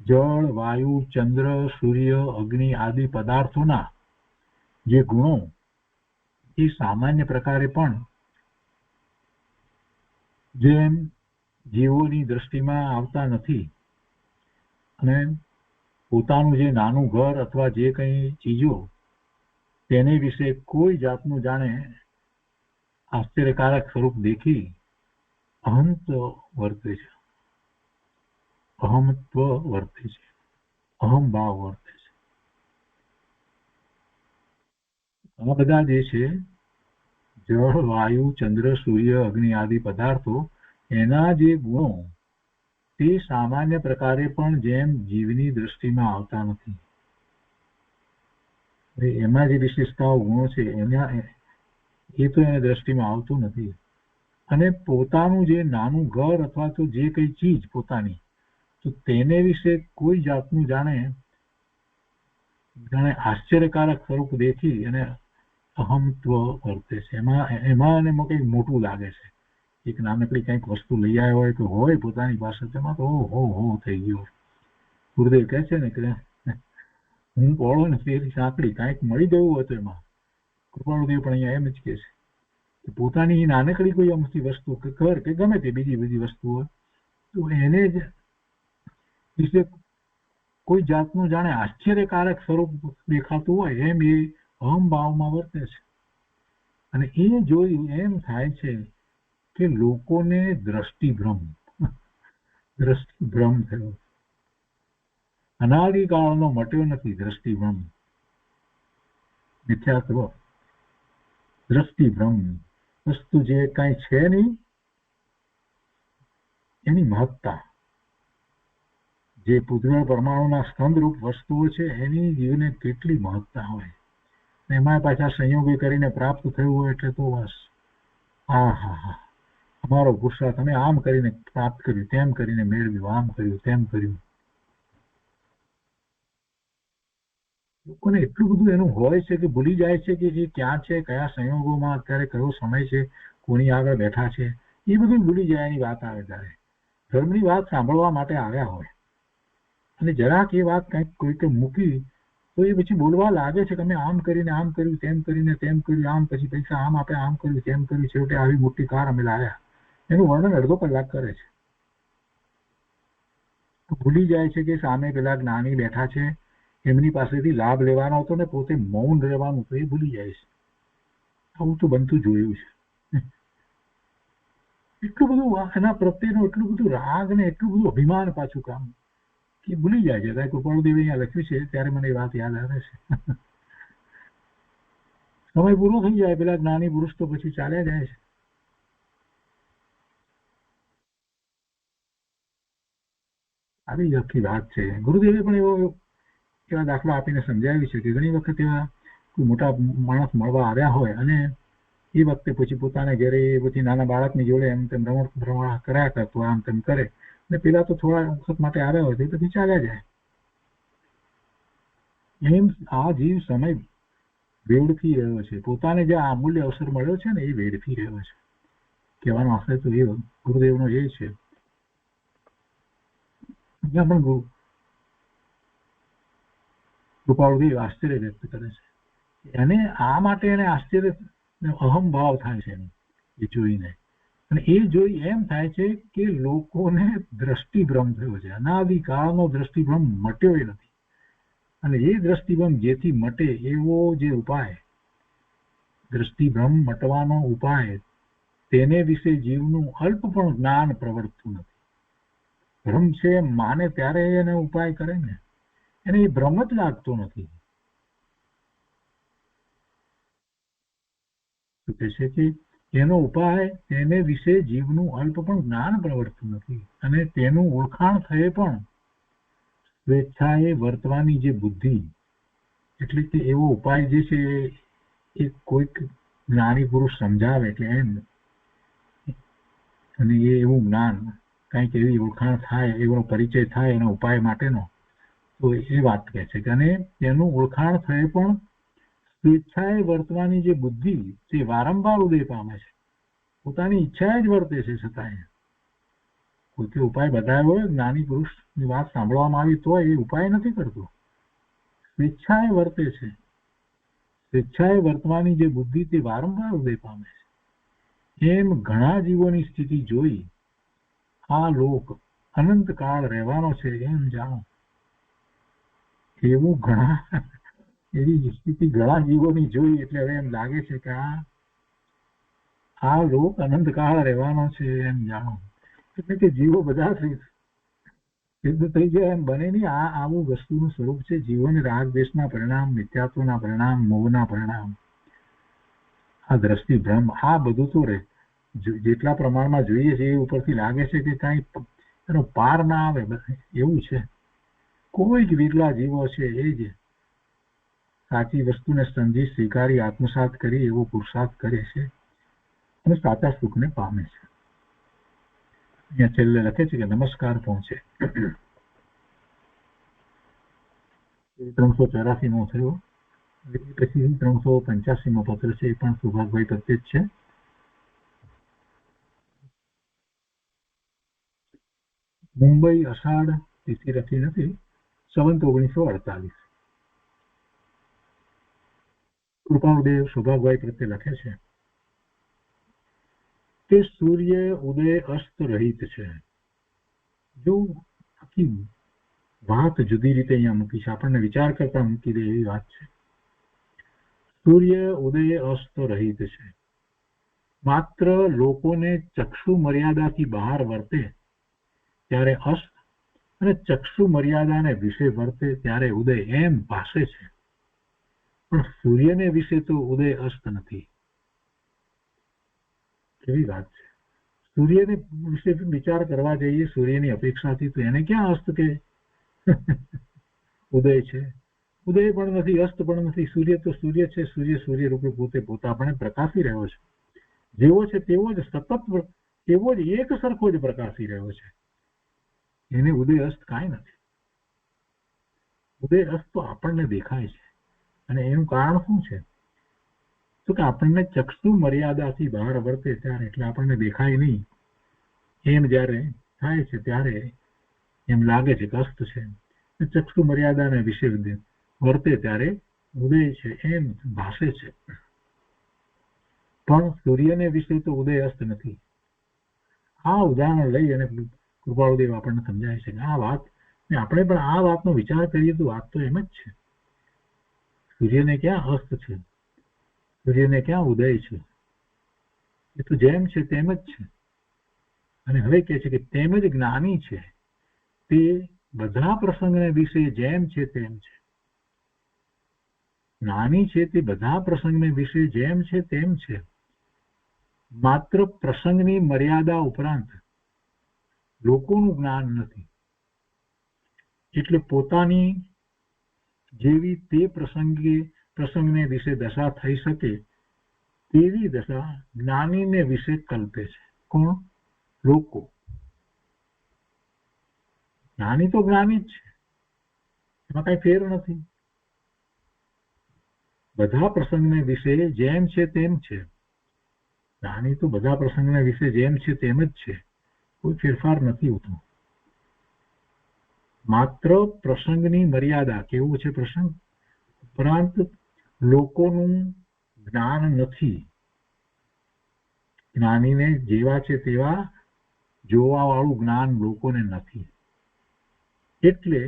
જળ વાયુ ચંદ્ર સૂર્ય અગ્નિ આદિ પદાર્થોના જે ગુણો એ સામાન્ય પ્રકારે પણ જેમ જીવોની દ્રષ્ટિમાં આવતા નથી અને પોતાનું જે નાનું ઘર અથવા જે કંઈ ચીજો તેને વિશે કોઈ જાતનું જાણે આશ્ચર્યકારક સ્વરૂપ દેખી અહંત વર્તે છે. અહમત્વ વર્તે છે. અહમ ભાવ વર્તે છે. આ બધા જે છે જળ વાયુ ચંદ્ર સૂર્ય અગ્નિ આદિ પદાર્થો એના જે ગુણો તે સામાન્ય પ્રકારે પણ જેમ જીવની દ્રષ્ટિમાં આવતા નથી. એમાં જે વિશેષતાઓ ગુણો છે એના એ તો એની દ્રષ્ટિમાં આવતું નથી. અને પોતાનું જે નાનું ઘર અથવા તો જે કઈ ચીજ પોતાની તો તેને વિશે કોઈ જાતનું જાણે આશ્ચર્યકારક સ્વરૂપ દેખી અને અહમત્વ વર્તે છે. એમાં કંઈક મોટું લાગે છે. એક નાનકડી કંઈક વસ્તુ લઈ આવ્યો હોય પોતાની પાસે તેમાં તો હો થઈ ગયો. ગુરુદેવ કહે છે ને કે હું પોળો ને ફેરી સાંકડી કંઈક મળી ગયું હોય તો એમાં કૃપાળુદેવ પણ અહીંયા એમ જ કહે છે કે પોતાની નાનકડી કોઈ અમથી વસ્તુ કે ઘર કે ગમે તે બીજી બધી વસ્તુઓ તો એને જ વિશે કોઈ જાતનું જાણે આશ્ચર્યકારક સ્વરૂપ દેખાતું હોય એમ એ અહમ ભાવમાં વર્તે છે. અને એ જોઈ એમ થાય છે કે લોકોને દ્રષ્ટિભ્રમ થયો. અનાદિકાળનો મટ્યો નથી દ્રષ્ટિભ્રમ. મિથ્યાત્વ દ્રષ્ટિભ્રમ વસ્તુ જે કઈ છે નહીં એની મહત્તા જે પૂતગળ પરમાણુના સ્કંદરૂપ વસ્તુઓ છે એની જીવને કેટલી મહત્તા હોય. એમાં પાછા સંયોગો કરીને પ્રાપ્ત થયું હોય એટલે તો બસ હા અમારો પુરુષાર્થ અમે આમ કરીને પ્રાપ્ત કર્યું તેમ કરીને મેળવ્યું આમ કર્યું તેમ કર્યું. લોકોને એટલું બધું એનું હોય છે કે ભૂલી જાય છે કે જે ક્યાં છે કયા સંયોગોમાં અત્યારે કયો સમય છે કોની આગળ બેઠા છે એ બધું ભૂલી જાય એની વાત આવે ત્યારે ધર્મની વાત સાંભળવા માટે આવ્યા હોય અને જરાક એ વાત કંઈક કોઈકે મૂકી તો એ પછી બોલવા લાગે છે કે અમે આમ કરીને આમ કર્યું, તેમ કરીને તેમ કર્યું, આમ પછી પૈસા આમ આપે, આમ કર્યું, તેમ કર્યું, છેવટે આવી મોટી કાર અમે લાવ્યા. એનું વર્ણન અડધો કલાક કરે છે. ભૂલી જાય છે કે સામે પેલા જ્ઞાની બેઠા છે, એમની પાસેથી લાભ લેવાનો હતો ને પોતે મૌન રહેવાનું તો એ ભૂલી જાય છે. આવું તો બનતું જોયું છે. એટલું બધું એના પ્રત્યેનું એટલું બધું રાગ ને એટલું બધું અભિમાન પાછું કામ કે ભૂલી જાય છે. કૃપાળુદેવે અહીંયા લખ્યું છે ત્યારે મને એ વાત યાદ આવે છે. સમય પૂરો થઈ જાય પેલા જ્ઞાની પુરુષ તો પછી ચાલ્યા જાય છે. આવી આખી વાત છે. ગુરુદેવે પણ એવા દાખલા આપીને સમજાવ્યું છે કે ઘણી વખત એવા કોઈ મોટા માણસ મળવા આવ્યા હોય અને એ વખતે પછી પોતાના ઘરે પછી નાના બાળકની જોડે એમ તેમ રમણ કર્યા કરતો આમ તેમ કરે ને પેલા તો થોડા વખત માટે આવ્યા હોય તો પછી ચાલ્યા જાય. એમ આ જીવ સમય વેડફી રહ્યો છે. પોતાને જે અમૂલ્ય અવસર મળ્યો છે ને એ વેડફી રહ્યો છે. કહેવાનો આશય તો એ ગુરુદેવનો એ છે. અહીંયા પણ કૃપાળુદેવ આશ્ચર્ય વ્યક્ત કરે છે. એને આ માટે એને આશ્ચર્ય અહમ ભાવ થાય છે એ જોઈને. અને એ જોઈ એમ થાય છે કે લોકોને દ્રષ્ટિભ્રમ થયો છે. અનાદિકાળનો દ્રષ્ટિભ્રમ મટ્યો નથી. અને એ દ્રષ્ટિભ્રમ જેથી મટે એવો જે ઉપાય, દ્રષ્ટિભ્રમ મટવાનો ઉપાય, તેને વિશે જીવનું અલ્પ પણ જ્ઞાન પ્રવર્તતું નથી. ભ્રમ છે માને ત્યારે એને ઉપાય કરે ને એને એ ભ્રમ જ લાગતો નથી. કહે છે કે એનો ઉપાય તેને વિશે જીવનું અલ્પ પણ જ્ઞાન પ્રવર્તતું નથી. અને તેનું ઓળખાણ થયે પણ સ્વેચ્છાએ વર્તવાની જે બુદ્ધિ, એટલે કે એવો ઉપાય જે છે એ કોઈક જ્ઞાની પુરુષ સમજાવે એટલે એમ, અને એ એવું જ્ઞાન કંઈક એવી ઓળખાણ થાય, એવો પરિચય થાય એના ઉપાય માટેનો, તો એ વાત કહે છે કે અને તેનું ઓળખાણ થયે પણ સ્વેચ્છાએ વર્તવાની જે બુદ્ધિ તે વારંવાર ઉદય પામે છે. પોતાની ઈચ્છાએ જ વર્તે છે. છતાં કોઈ ઉપાય બતાવ્યો હોય, જ્ઞાની પુરુષની વાત સાંભળવામાં આવી તો એ ઉપાય નથી કરતો, સ્વેચ્છાએ વર્તે છે. સ્વેચ્છાએ વર્તવાની જે બુદ્ધિ તે વારંવાર ઉદય પામે છે. એમ ઘણા જીવોની સ્થિતિ જોઈ આ લોક અનંત કાળ રહેવાનો છે એમ જાણો. એવું ઘણા એવી સ્થિતિ ઘણા જીવોની જોઈ એટલે હવે એમ લાગે છે કે આ લોક અનંત કાળ રહેવાનો છે એમ જાણો. એટલે કે જીવો બધા સિદ્ધ થઈ જાય એમ બને નહીં. આવું વસ્તુનું સ્વરૂપ છે. જીવોને રાગ દ્વેષના પરિણામ, મિથ્યાત્વના પરિણામ, મોહના પરિણામ, આ દ્રષ્ટિ ભ્રમ, આ બધું તો રહે. જેટલા પ્રમાણમાં જોઈએ છે એ ઉપરથી લાગે છે કે કાંઈ એનો પાર ના આવે એવું છે. કોઈ જ વિરલા જીવો છે એ જ સાચી વસ્તુને સમજી સ્વીકારી આત્મસાત કરી એવો પુરુષાર્થ કરે છે અને સાચા સુખને પામે છે. અહીંયા છેલ્લે લખે છે કે નમસ્કાર પહોંચે. 384મો થયો. પછી 385મો પત્ર છે એ પણ સુભાષભાઈ પ્રત્યે જ છે. મુંબઈ અષાઢ તિથિ લખી નથી, સંવત 1948. કૃપાળુદેવ સુભાષભાઈ પ્રત્યે લખે છે કે સૂર્ય ઉદય અસ્ત રહિત છે. જો આખી વાત જુદી રીતે અહીંયા મૂકી છે, આપણને વિચાર કરતા મૂકી દે એવી વાત છે. સૂર્ય ઉદય અસ્ત રહિત છે. માત્ર લોકોને ચક્ષુ મર્યાદાથી બહાર વર્તે ત્યારે અસ્ત અને ચક્ષુ મર્યાદાને વિશે વર્તે ત્યારે ઉદય એમ ભાસે છે. પણ સૂર્યને વિશે તો ઉદય અસ્ત નથી. કેવી વાત છે. સૂર્યને વિશે વિચાર કરવા જઈએ સૂર્યની અપેક્ષાથી તો એને ક્યાં અસ્ત કે ઉદય છે. ઉદય પણ નથી, અસ્ત પણ નથી. સૂર્ય તો સૂર્ય છે. સૂર્ય સૂર્ય રૂપે પોતે પોતાપણે પ્રકાશી રહ્યો છે. જેવો છે તેવો જ સતત તેવો જ એક સરખો જ પ્રકાશી રહ્યો છે. એને ઉદય અસ્ત કાંઈ નથી. ઉદય અસ્ત તો આપણને દેખાય છે. અને એનું કારણ શું છે તો કે આપણને ચક્ષુ મર્યાદાથી બહાર વર્તે ત્યારે એટલે આપણને દેખાય નહીં. એમ જ્યારે થાય છે ત્યારે એમ લાગે છે કે અસ્ત છે. ચક્ષુ મર્યાદાને વિશે વર્તે ત્યારે ઉદય છે એમ ભાષે છે, પણ સૂર્યને વિશે તો ઉદય અસ્ત નથી. આ ઉદાહરણ લઈ અને કૃપાળુદેવ આપણને સમજાય છે કે આ વાત, આપણે પણ આ વાતનો વિચાર કરીએ તો વાત તો એમ જ છે. સૂર્યને ક્યાં અસ્ત છે, સૂર્યને ક્યાં ઉદય છે, એ તો જેમ છે તેમ જ છે. અને હવે કહે છે કે તેમ જ જ્ઞાની છે, તે બધા પ્રસંગને વિશે જેમ છે તેમ છે. જ્ઞાની છે તે બધા પ્રસંગને વિશે જેમ છે તેમ છે, માત્ર પ્રસંગની મર્યાદા ઉપરાંત લોકોનું જ્ઞાન નથી. એટલે પોતાની જેવી તે પ્રસંગને વિશે દશા થઈ શકે તેવી દશા જ્ઞાનીને વિશે કલ્પે છે. કોણ? લોકો. જ્ઞાની તો જ્ઞાની જ છે, એમાં કઈ ફેર નથી. બધા પ્રસંગને વિશે જેમ છે તેમ છે. જ્ઞાની તો બધા પ્રસંગને વિશે જેમ છે તેમ જ છે, કોઈ ફેરફાર નથી હોતો. માત્ર પ્રસંગની મર્યાદા, કેવો છે પ્રસંગ, ઉપરાંત લોકોનું જ્ઞાન નથી. જ્ઞાનીને જેવા છે તેવા જોવા વાળું જ્ઞાન લોકોને નથી. એટલે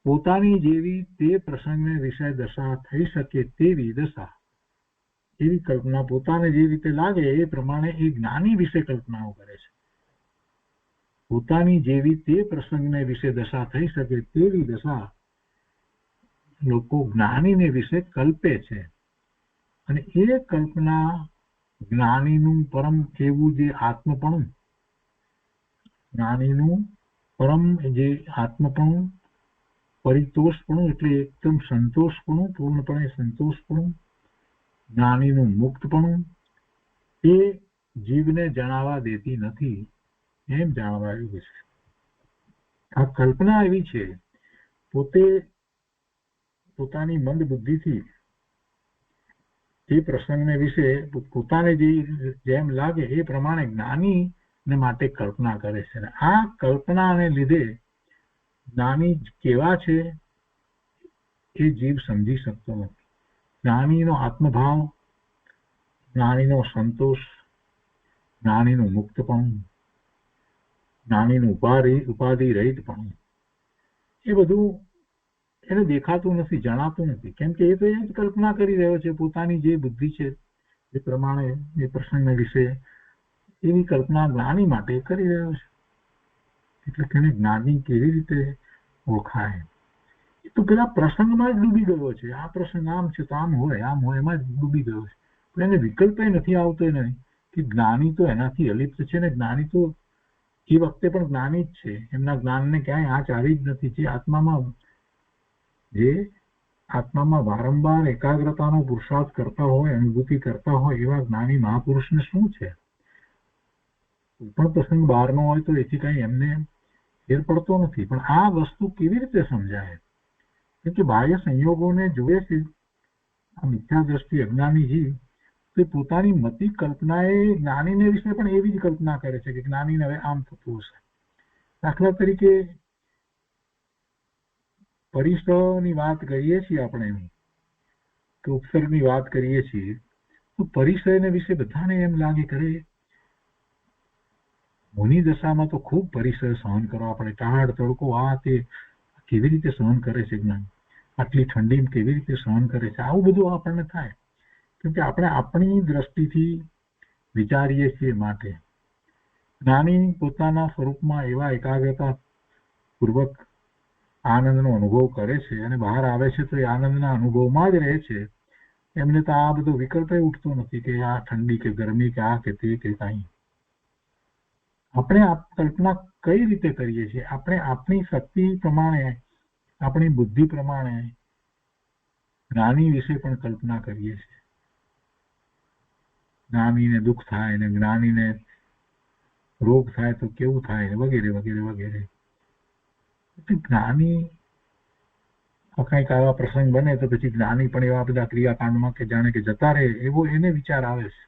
પોતાની જેવી તે પ્રસંગને વિશે દશા થઈ શકે તેવી દશા, એવી કલ્પના પોતાને જે રીતે લાગે એ પ્રમાણે એ જ્ઞાની વિશે કલ્પનાઓ કરે છે. પોતાની જેવી તે પ્રસંગને વિશે દશા થઈ શકે તેવી દશા લોકો જ્ઞાનીને વિશે કલ્પે છે. અને એ કલ્પના જ્ઞાનીનું પરમ એવું જે આત્મપણું, જ્ઞાનીનું પરમ જે આત્મપણું, પરિતોષપણું એટલે એકદમ સંતોષપણું, પૂર્ણપણે સંતોષપણું, જ્ઞાનીનું મુક્તપણું, એ જીવને જણાવવા દેતી નથી એમ જાણવા આવ્યું છે. આ કલ્પના એવી છે, પોતે પોતાની મંદ બુદ્ધિથી એ પ્રસંગને વિશે પોતાને જેમ લાગે એ પ્રમાણે જ્ઞાનીને માટે કલ્પના કરે છે. આ કલ્પનાને લીધે જ્ઞાની કેવા છે એ જીવ સમજી શકતો નથી. જ્ઞાનીનો આત્મભાવ, જ્ઞાનીનો સંતોષ, જ્ઞાનીનું મુક્તપણું, જ્ઞાનીનું ઉપાધિ રહિતપણું, એ બધું એને દેખાતું નથી, જણાતું નથી. કેમ કે એ તો એ જ કલ્પના કરી રહ્યો છે, પોતાની જે બુદ્ધિ છે એ પ્રમાણે એ પ્રસંગ વિશે એવી કલ્પના જ્ઞાની માટે કરી રહ્યો છે. એટલે તેને જ્ઞાની કેવી રીતે ઓળખાય? એ તો પેલા પ્રસંગમાં જ ડૂબી ગયો છે. આ પ્રસંગ આમ છે તો આમ હોય, આમ હોય, એમાં જ ડૂબી ગયો છે. પણ એને વિકલ્પ નથી આવતો નહીં કે જ્ઞાની તો એનાથી અલિપ્ત છે ને. જ્ઞાની તો એ વખતે પણ જ્ઞાની જ છે, એમના જ્ઞાનને ક્યાંય આંચ આવી જ નથી. જે આત્મામાં વારંવાર એકાગ્રતાનો પુરુષાર્થ કરતા હોય, અનુભૂતિ કરતા હોય એવા જ્ઞાની મહાપુરુષને શું છે? પણ પ્રસંગ બહારનો હોય તો એથી કઈ એમને ફેર પડતો નથી. પણ આ વસ્તુ કેવી રીતે સમજાય? કેમ કે બાહ્ય સંયોગોને જુએ છે આ મિથ્યા દ્રષ્ટિ અજ્ઞાની જીવ, તો પોતાની મતિ કલ્પનાએ જ્ઞાનીને વિશે પણ એવી જ કલ્પના કરે છે કે જ્ઞાનીને હવે આમ થતું હશે. દાખલા તરીકે પરિસરની વાત કરીએ છીએ આપણે, કે ઉપસર્ગની વાત કરીએ છીએ, તો પરિસરને વિશે બધાને એમ લાગે કરે મુનિ દશામાં તો ખૂબ પરિસર સહન કરવા પડે, ટાઢ તડકો આ તે કેવી રીતે સહન કરે છે જ્ઞાન, આટલી ઠંડી કેવી રીતે સહન કરે છે, આવું બધું આપણને થાય. કેમ કે આપણે આપણી દ્રષ્ટિથી વિચારીએ છીએ. માટે જ્ઞાની પોતાના સ્વરૂપમાં એવા એકાગ્રતા પૂર્વક આનંદનો અનુભવ કરે છે અને બહાર આવે છે તો એ આનંદના અનુભવમાં જ રહે છે. એમને તો આ બધો વિકલ્પ ઉઠતો નથી કે આ ઠંડી કે ગરમી કે આ કે તે કે કાંઈ. આપણે કલ્પના કઈ રીતે કરીએ છીએ? આપણે આપણી શક્તિ પ્રમાણે, આપણી બુદ્ધિ પ્રમાણે જ્ઞાની વિશે પણ કલ્પના કરીએ છીએ. જ્ઞાનીને દુઃખ થાય ને જ્ઞાનીને રોગ થાય તો કેવું થાય વગેરે વગેરે વગેરે. જ્ઞાની કંઈક આવા પ્રસંગ બને તો પછી જ્ઞાની પણ એવા બધા ક્રિયાકાંડમાં કે જાણે કે જતા રહે એવો એને વિચાર આવે છે.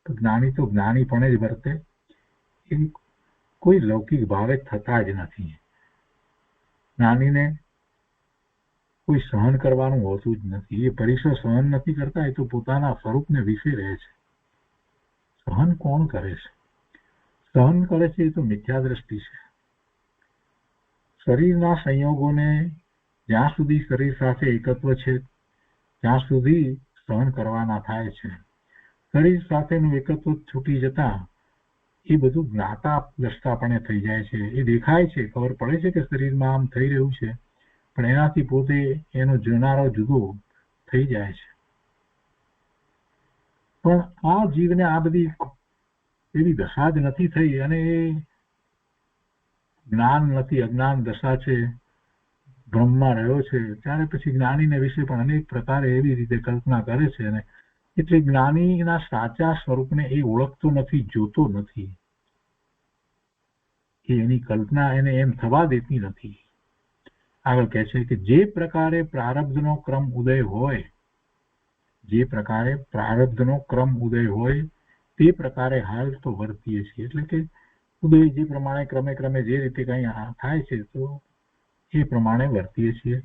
તો જ્ઞાની તો જ્ઞાનીપણે જ વર્તે, એ કોઈ લૌકિક ભાવે થતા જ નથી. જ્ઞાનીને કોઈ સહન કરવાનું હોતું જ નથી. એ પરીક્ષા સહન નથી કરતા, એ તો પોતાના સ્વરૂપને વિશે રહે છે. સહન કોણ કરે છે? સહન કરે છે એ તો મિથ્યા દ્રષ્ટિ છે. શરીરના સંયોગોને જ્યાં સુધી શરીર સાથે એકત્વ છે ત્યાં સુધી સહન કરવાના થાય છે. શરીર સાથેનું એકત્વ છૂટી જતા એ બધું જ્ઞાતા દ્રષ્ટાપણે થઈ જાય છે. એ દેખાય છે, ખબર પડે છે કે શરીરમાં આમ થઈ રહ્યું છે, પણ એનાથી પોતે એનો જોનારો જુદો થઈ જાય છે. પણ આ જીવને આ બધી એવી દશા જ નથી થઈ, અને એ જ્ઞાન નથી, અજ્ઞાન દશા છે, બ્રહ્મમાં રહ્યો છે. ત્યારે પછી જ્ઞાનીને વિશે પણ અનેક પ્રકારે એવી રીતે કલ્પના કરે છે, અને એટલે જ્ઞાનીના સાચા સ્વરૂપને એ ઓળખતો નથી, જોતો નથી. એની કલ્પના એને એમ થવા દેતી નથી. આગળ કહે છે કે જે પ્રકારે પ્રારબ્ધનો ક્રમ ઉદય હોય, જે પ્રકારે પ્રારબ્ધનો ક્રમ ઉદય હોય તે પ્રકારે હાલ તો વર્તીએ છીએ. એટલે કે ઉદય જે પ્રમાણે ક્રમે ક્રમે જે રીતે કઈ થાય છે તો એ પ્રમાણે વર્તીએ છીએ.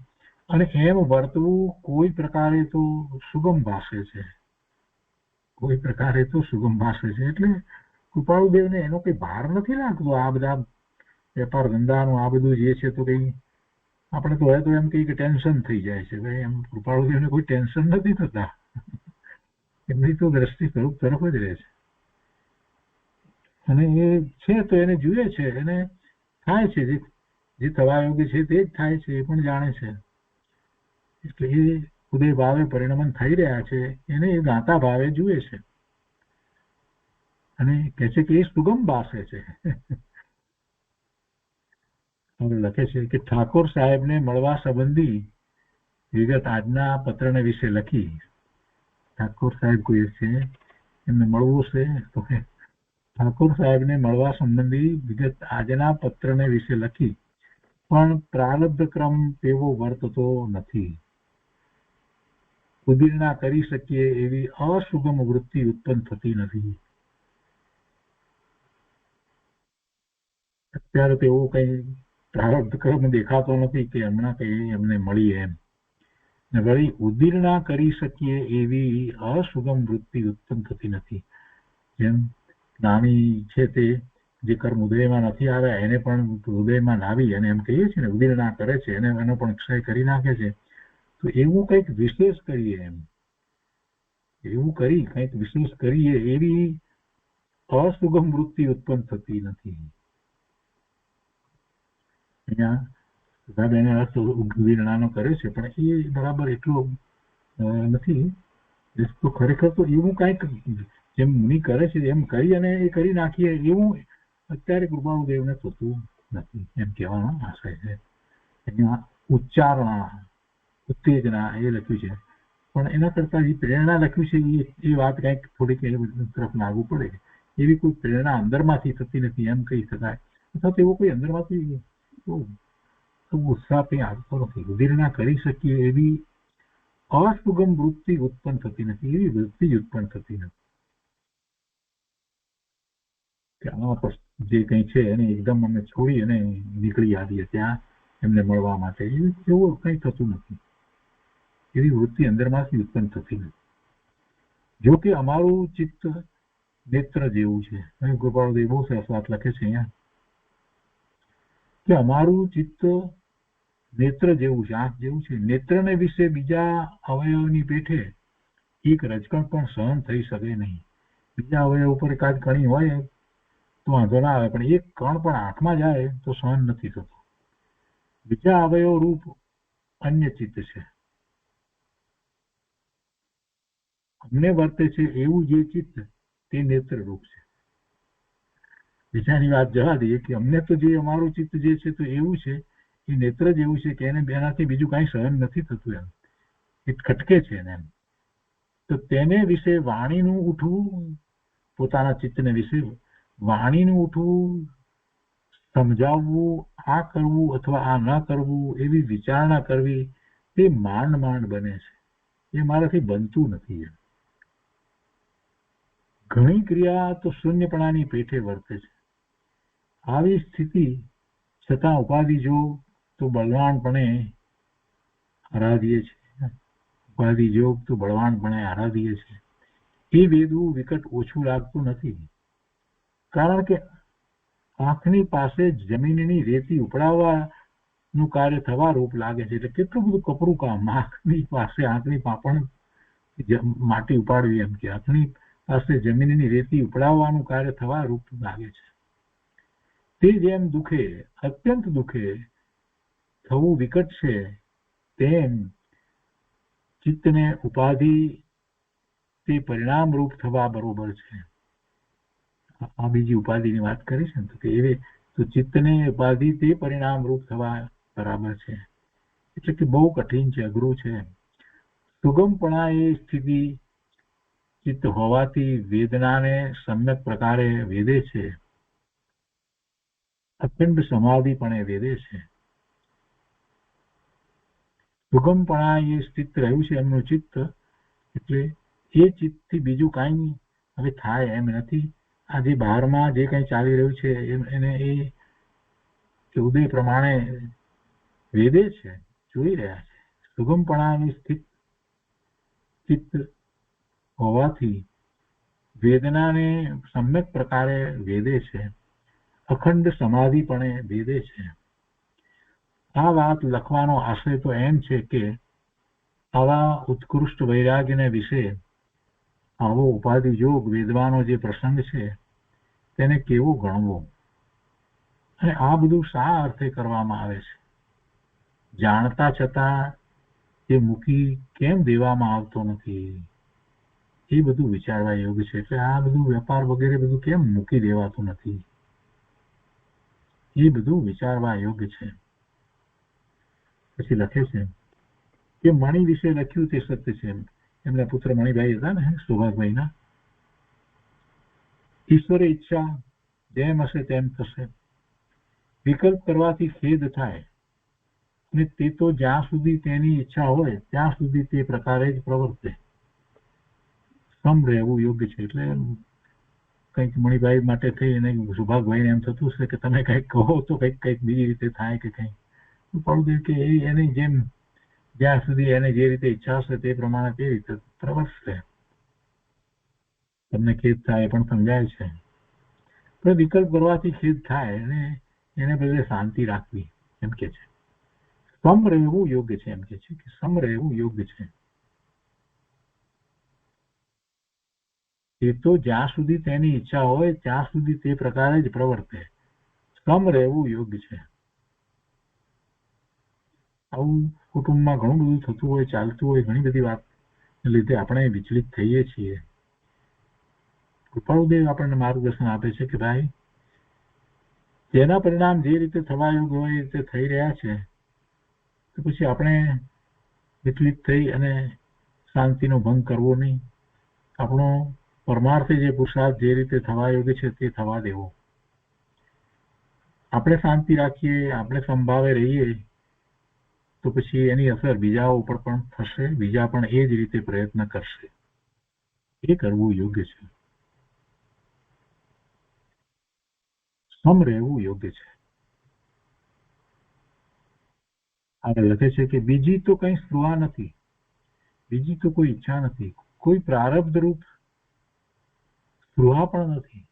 અને એમ વર્તવું કોઈ પ્રકારે તો સુગમ ભાષે છે, કોઈ પ્રકારે તો સુગમ ભાષે છે. એટલે કૃપાળુદેવને એનો કઈ ભાર નથી લાગતો. આ બધા વેપાર ધંધાનું આ બધું જે છે તો કઈ આપણે તો હવે તો એમ કઈ ટેન્શન થઈ જાય છે. ભાઈ એમ કૃપાળુદેવને કોઈ ટેન્શન નથી થતા. એમની તો દ્રષ્ટિ સ્વરૂપ તરફ જ રહે છે, અને એ છે તો એને જુએ છે, એને થાય છે જે થવા યોગ્ય છે તે જ થાય છે, એ પણ જાણે છે. એટલે એ ઉદય ભાવે પરિણમન થઈ રહ્યા છે એને એ ગાતા ભાવે જુએ છે, અને કહે છે કે એ સુગમ ભાષે છે. લખે છે કે ઠાકોર સાહેબને મળવા સંબંધી વિગત આજના પત્રને વિશે લખી. ઠાકોર સાહેબ કોઈ છે, એમને મળવું છે તો ઠાકોર સાહેબને મળવા સંબંધી વિગત આજના પત્રને વિશે લખી, પણ પ્રારબ્ધ ક્રમ તેવો વર્તતો નથી. ઉદીર્ણા કરી શકીએ એવી અસુગમ વૃત્તિ ઉત્પન્ન થતી નથી. અત્યારે તો એવું કઈ પ્રારબ્ધ ક્રમ દેખાતો નથી કે હમણાં કઈ એમને મળી એમ. વળી ઉદીર્ણા કરી શકીએ એવી અસુગમ વૃત્તિ ઉત્પન્ન થતી નથી. જેમ જ્ઞાની છે તે જે કર્મ ઉદયમાં નથી આવ્યા એને પણ ઉદયમાં લાવી અને એમ કહીએ છીએ ને ઉદીર્ણા કરે છે, એને એનો પણ ક્ષય કરી નાખે છે. તો એવું કંઈક વિશેષ કરીએ, એમ એવું કરી કંઈક વિશેષ કરીએ એવી અસુગમ વૃત્તિ ઉત્પન્ન થતી નથી. અહીંયા સુધાબેને અર્થ ઉદીર્ણાનો કરે છે, પણ એ બરાબર એટલો નથી. તો ખરેખર તો એવું કંઈક જેમ મુનિ કરે છે એમ કરી અને એ કરી નાખીએ એવું અત્યારે કૃપાળુદેવને થતું નથી, એમ કહેવાનો આશય છે. અહીંયા ઉચ્ચારણા, ઉત્તેજના એ લખ્યું છે, પણ એના કરતા જે પ્રેરણા લખ્યું છે એ વાત કંઈક થોડીક એ તરફ લાગુ પડે. એવી કોઈ પ્રેરણા અંદરમાંથી થતી નથી એમ કહી શકાય, અથવા તો એવો કોઈ અંદરમાંથી ઉત્સાહ કંઈ આવતો નથી. ઉદીર્ણા કરી શકીએ એવી અસુગમ વૃત્તિ ઉત્પન્ન થતી નથી, એવી વૃત્તિ ઉત્પન્ન થતી નથી. જે કંઈ છે એને એકદમ અમે છોડી અને નીકળી આવીએ ત્યાં એમને મળવા માટે, એવું કંઈ થતું નથી. એવી વૃત્તિ અંદરમાંથી ઉત્પન્ન થતી નથી. જો કે અમારું ચિત્ત નેત્ર જેવું છે. ગોપાળદેવ બહુ સરસ વાત લખે છે અહીંયા કે અમારું ચિત્ત નેત્ર જેવું છે, આંખ જેવું છે. નેત્રને વિશે બીજા અવયવની પેઠે એક રજકણ પણ સહન થઈ શકે નહીં. બીજા અવયવ ઉપર એકાદ કણી હોય તો વાંધો ના આવે, પણ એક કણ પણ આંખમાં જાય તો સહન નથી થતું. બીજા અવયવ રૂપ અન્ય ચિત્ત છે. અમને વર્તે છે એવું જે ચિત્ત તે નેત્ર રૂપ છે. બીજાની વાત જવા દઈએ કે અમને તો જે અમારું ચિત્ત જે છે તો એવું છે, એ નેત્ર જેવું છે કે એને બેનાથી બીજું કાંઈ સહન નથી થતું, એમ એ ખટકે છે એને. એમ તો તેને વિશે વાણીનું ઉઠવું, પોતાના ચિત્તને વિશે વાણીનું ઉઠવું, સમજાવવું, આ કરવું અથવા આ ન કરવું એવી વિચારણા કરવી તે માંડ માંડ બને છે. એ મારાથી બનતું નથી. એમ ઘણી ક્રિયા તો શૂન્યપણાની પેઠે વર્તે છે. આવી સ્થિતિ છતાં ઉપાધિ જો તો બલવાનપણે આરાધીએ છીએ, ઉપાધિ યોગ તો બળવાનપણે આરાધીએ છીએ. એ વેદવું વિકટ ઓછું લાગતું નથી, કારણ કે આંખની પાસે જમીનની રેતી ઉપડાવવાનું કાર્ય થવા રૂપ લાગે છે. એટલે કેટલું બધું કપરું કામ આંખની પાસે, આંખની પાપણ માટી ઉપાડવી, એમ કે આંખની પાસે જમીનની રેતી ઉપડાવવાનું કાર્ય થવા રૂપ લાગે છે. તે જેમ દુખે, અત્યંત દુખે થવું વિકટ છે, તેમ ચિત્તને ઉપાધિ તે પરિણામ રૂપ થવા બરોબર છે. આ બીજી ઉપાધિની વાત કરી છે ને, તો એવી તો ચિત્તને ઉપાધિ તે પરિણામ રૂપ થવા બરાબર છે. એટલે કે બહુ કઠિન છે, અઘરું છે. સુગમપણા એ સ્થિતિ ચિત્ત હોવાથી વેદનાને સમ્યક પ્રકારે વેદે છે, અખંડ સમાધિપણે વેદે છે. સુગમપણા એ સ્થિત રહ્યું છે એમનું ચિત્ત, એટલે એ ચિત્તથી બીજું કાંઈ હવે થાય એમ નથી. આ જે બહારમાં જે કંઈ ચાલી રહ્યું છે એને એ ઉદય પ્રમાણે વેદે છે, જોઈ રહ્યા છે. સુગમપણાની સ્થિત ચિત્ત હોવાથી વેદનાને સમ્યક પ્રકારે વેદે છે, અખંડ સમાધિપણે વેદે છે. આ વાત લખવાનો આશય તો એમ છે કે આવા ઉત્કૃષ્ટ વૈરાગ્યને વિશે આવો ઉપાધિ યોગ વેદવાનો જે પ્રસંગ છે તેને કેવો ગણવો, અને આ બધું શા અર્થે કરવામાં આવે છે, જાણતા છતાં એ મૂકી કેમ દેવામાં આવતો નથી, એ બધું વિચારવા યોગ્ય છે. એટલે આ બધું વેપાર વગેરે બધું કેમ મૂકી દેવાતું નથી, એ બધું વિચારવા યોગ્ય છે. પછી લખે છે કે મણિ વિશે લખ્યું તે સત્ય છે. એમના પુત્ર મણિભાઈ હતા ને, સૌભાગભાઈના. ઈશ્વરે ઈચ્છા જેમ હશે તેમ થશે. વિકલ્પ કરવાથી ખેદ થાય, અને તે તો જ્યાં સુધી તેની ઈચ્છા હોય ત્યાં સુધી તે પ્રકારે જ પ્રવર્તે. સમ રહેવું યોગ્ય છે. એટલે કંઈક મણિભાઈ માટે થઈ અને સુભાગભાઈને એમ થતું છે કે તમે કંઈક કહો તો કંઈક બીજી રીતે થાય કે કંઈક, પણ કે એની જેમ જ્યાં સુધી એને જે રીતે ઈચ્છા હશે તે પ્રમાણે તે રીતે પ્રવર્તશે. તમને ખેદ થાય પણ સમજાય છે, પણ વિકલ્પ કરવાથી ખેદ થાય અને એને બદલે શાંતિ રાખવી, એમ કે છે. સમ રહેવું યોગ્ય છે, એમ કે છે કે સમ રહેવું યોગ્ય છે. એ તો જ્યાં સુધી તેની ઈચ્છા હોય ત્યાં સુધી તે પ્રકારે જ પ્રવર્તે. સમ રહેવું યોગ્ય છે. આવું કુટુંબમાં ઘણું બધું થતું હોય, ચાલતું હોય, ઘણી બધી વાત લીધે આપણે વિચલિત થઈએ છીએ. કૃપાળુદેવ આપણને માર્ગદર્શન આપે છે કે ભાઈ તેના પરિણામ જે રીતે થવા યોગ્ય હોય એ રીતે થઈ રહ્યા છે, તો પછી આપણે વિચલિત થઈ અને શાંતિનો ભંગ કરવો નહીં. આપણો પરમાર્થે જે પુરુષાર્થ જે રીતે થવા યોગ્ય છે તે થવા દેવો. આપણે શાંતિ રાખીએ, આપણે સંભાવે રહીએ તો પછી એની અસર બીજા ઉપર પણ થશે, બીજા પણ એ જ રીતે પ્રયત્ન કરશે. એ કરવું યોગ્ય છે. સમ રહેવું યોગ્ય છે. આગળ લખે છે કે બીજી તો કઈ સ્પૃહા નથી, બીજી તો કોઈ ઈચ્છા નથી, કોઈ પ્રારબ્ધ રૂપ સ્પૃહા પણ નથી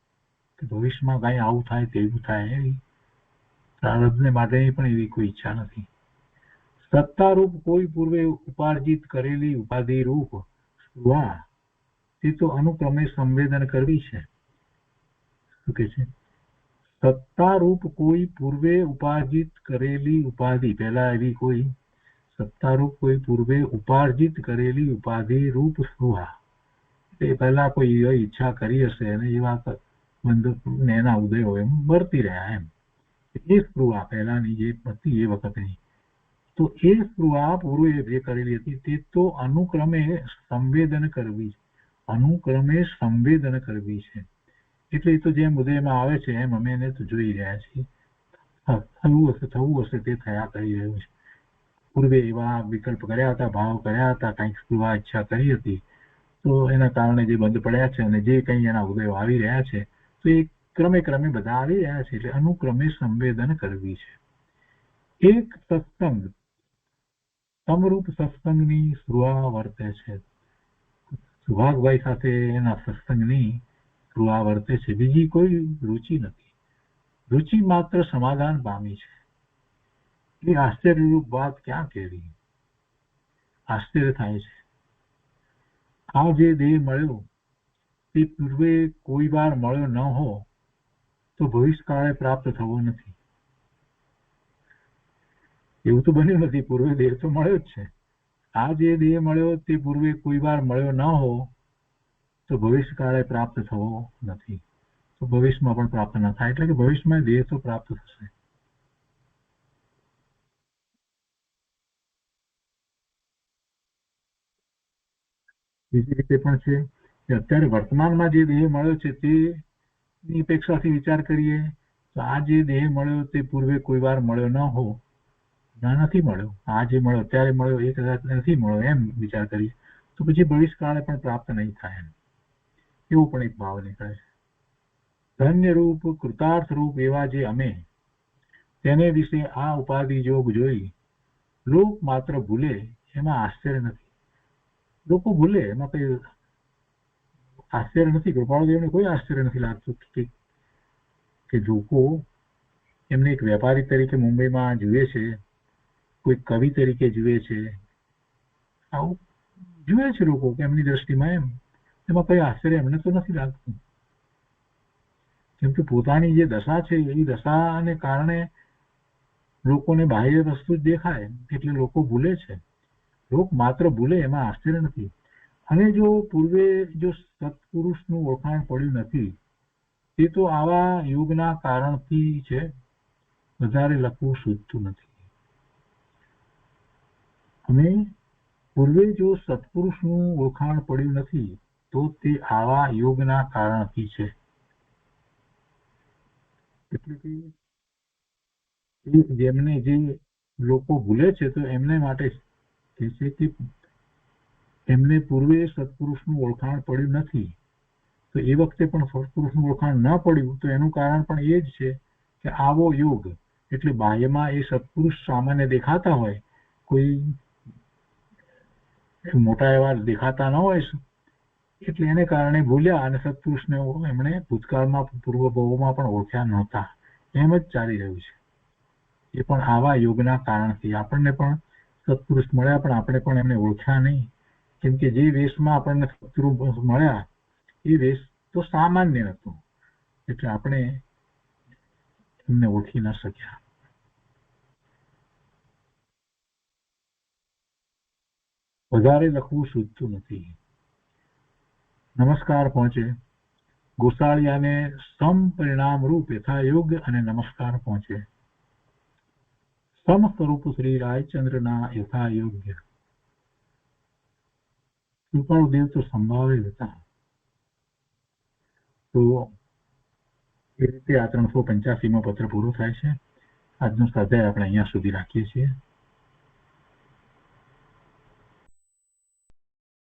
કે ભવિષ્યમાં કઈ આવું થાય તેવું થાય, એવી પ્રારબ્ધને માટેની પણ એવી કોઈ ઈચ્છા નથી. સત્તારૂપ કોઈ પૂર્વે ઉપાર્જિત કરેલી ઉપાધિ રૂપ સ્પૃહા તે તો અનુક્રમે સંવેદન કરવી છે. શું કે છે? સત્તારૂપ કોઈ પૂર્વે ઉપાર્જિત કરેલી ઉપાધિ, પહેલા એવી કોઈ સત્તારૂપ કોઈ પૂર્વે ઉપાર્જિત કરેલી ઉપાધિ રૂપ સ્પૃહા, એ પહેલા કોઈ ઈચ્છા કરી હશે અને એ વાત બંધ એના ઉદયો એમ વર્તી રહ્યા એમ. એ સ્પૃહા પહેલાની જે હતી એ વખતની, તો એ સ્પૃહા પૂર્વે જે કરેલી હતી તે તો અનુક્રમે સંવેદન કરવી, અનુક્રમે સંવેદન કરવી છે. એટલે એ તો જેમ ઉદયમાં આવે છે એમ અમે એને તો જોઈ રહ્યા છીએ. થવું હશે તે થયા કરી રહ્યું છે. પૂર્વે એવા વિકલ્પ કર્યા હતા, ભાવ કર્યા હતા, કંઈક સ્પૃહા ઈચ્છા કરી હતી, તો એના કારણે જે બંધ પડ્યા છે અને જે કંઈ એના ઉદયો આવી રહ્યા છે તો એ ક્રમે ક્રમે બધા આવી રહ્યા છે. એટલે અનુક્રમે સંવેદન કરવી છે. એક સત્સંગ તમરૂપ સત્સંગની સ્પૃહા વર્તે છે. સુભાગભાઈ સાથે એના સત્સંગની સ્પૃહા વર્તે છે, બીજી કોઈ રુચિ નથી. રુચિ માત્ર સમાધાન પામી છે. એ આશ્ચર્યરૂપ વાત ક્યાં કહેવી. આશ્ચર્ય થાય છે. આ જે દેહ મળ્યો તે પૂર્વે કોઈ વાર મળ્યો ન હો તો ભવિષ્યકાળે પ્રાપ્ત થવો નથી. એવું તો બન્યું નથી. પૂર્વે દેહ તો મળ્યો જ છે. આ જે દેહ મળ્યો તે પૂર્વે કોઈ વાર મળ્યો ન હો તો ભવિષ્યકાળે પ્રાપ્ત થવો નથી. તો ભવિષ્યમાં પણ પ્રાપ્ત ન થાય. એટલે કે ભવિષ્યમાં દેહ તો પ્રાપ્ત થશે. બીજી રીતે પણ છે કે અત્યારે વર્તમાનમાં જે દેહ મળ્યો છે તેની અપેક્ષાથી વિચાર કરીએ તો આ જે દેહ મળ્યો તે પૂર્વે કોઈ વાર મળ્યો ન હો, નથી મળ્યો, આ જે મળ્યો અત્યારે મળ્યો એ કદાચ નથી મળ્યો એમ વિચાર કરીએ તો પછી ભવિષ્યકાળે પણ પ્રાપ્ત નહીં થાય એમ. એવો પણ એક ભાવ નીકળે છે. ધન્ય રૂપ કૃતાર્થ રૂપ એવા જે અમે તેને વિશે આ ઉપાધિ જોગ જોઈ લોક માત્ર ભૂલે એમાં આશ્ચર્ય નથી. લોકો ભૂલે એમાં કઈ આશ્ચર્ય નથી. કૃપાળુદેવને કોઈ આશ્ચર્ય નથી લાગતું કે લોકો એમને એક વેપારી તરીકે મુંબઈમાં જુએ છે, કોઈ કવિ તરીકે જુએ છે, આવું જુએ છે લોકો કે એમની દ્રષ્ટિમાં એમાં કઈ આશ્ચર્ય એમને તો નથી લાગતું. કેમ કે પોતાની જે દશા છે એ દશાને કારણે લોકોને બાહ્ય વસ્તુ જ દેખાય એટલે લોકો ભૂલે છે. લોક માત્ર ભૂલે એમાં આશ્ચર્ય નથી. અને જો પૂર્વે જો સત્પુરુષનું ઓળખાણ પડ્યું નથી તે તો આવા યોગના કારણથી છે. વધારે લખવું સૂચતું નથી. અને પૂર્વે જો સત્પુરુષનું ઓળખાણ પડ્યું નથી તો તે આવા યોગના કારણથી છે. એટલે કે જેમને જે લોકો ભૂલે છે તો એમને માટે કે છે કે એમને પૂર્વે સત્પુરુષનું ઓળખાણ પડ્યું નથી તો એ વખતે પણ સત્પુરુષનું ઓળખાણ ન પડ્યું તો એનું કારણ પણ એ જ છે કે આવો યોગ એટલે બાહ્યમાં એ સત્પુરુષ સામાન્ય દેખાતા હોય, કોઈ મોટા એવા દેખાતા ન હોય એટલે એને કારણે ભૂલ્યા અને સત્પુરુષને એમણે ભૂતકાળમાં પૂર્વ ભાવોમાં પણ ઓળખ્યા નહોતા. એમ જ ચાલી રહ્યું છે. એ પણ આવા યોગના કારણથી આપણને પણ સત્પુરુષ મળ્યા પણ આપણે પણ એમને ઓળખ્યા નહીં. કેમ કે જે વેશમાં આપણને સત્પુરુષ મળ્યા એ વેશ તો સામાન્ય હતો એટલે આપણે એમને ઓળખી ન શક્યા. વધારે લખવું સૂચતું નથી. નમસ્કાર પહોંચે. ગોસાળિયાને સમ પરિણામ રૂપ યથાયોગ અને નમસ્કાર પહોંચે. સમ સ્વરૂપ શ્રી રાયચંદ્રના યથાયોગ્ય. કૃપાળુદેવ તો સંભાવે હતા. તો એ રીતે આ 385મો પત્ર પૂરો થાય છે. આજનો સ્વાધ્યાય આપણે અહીંયા સુધી રાખીએ છીએ.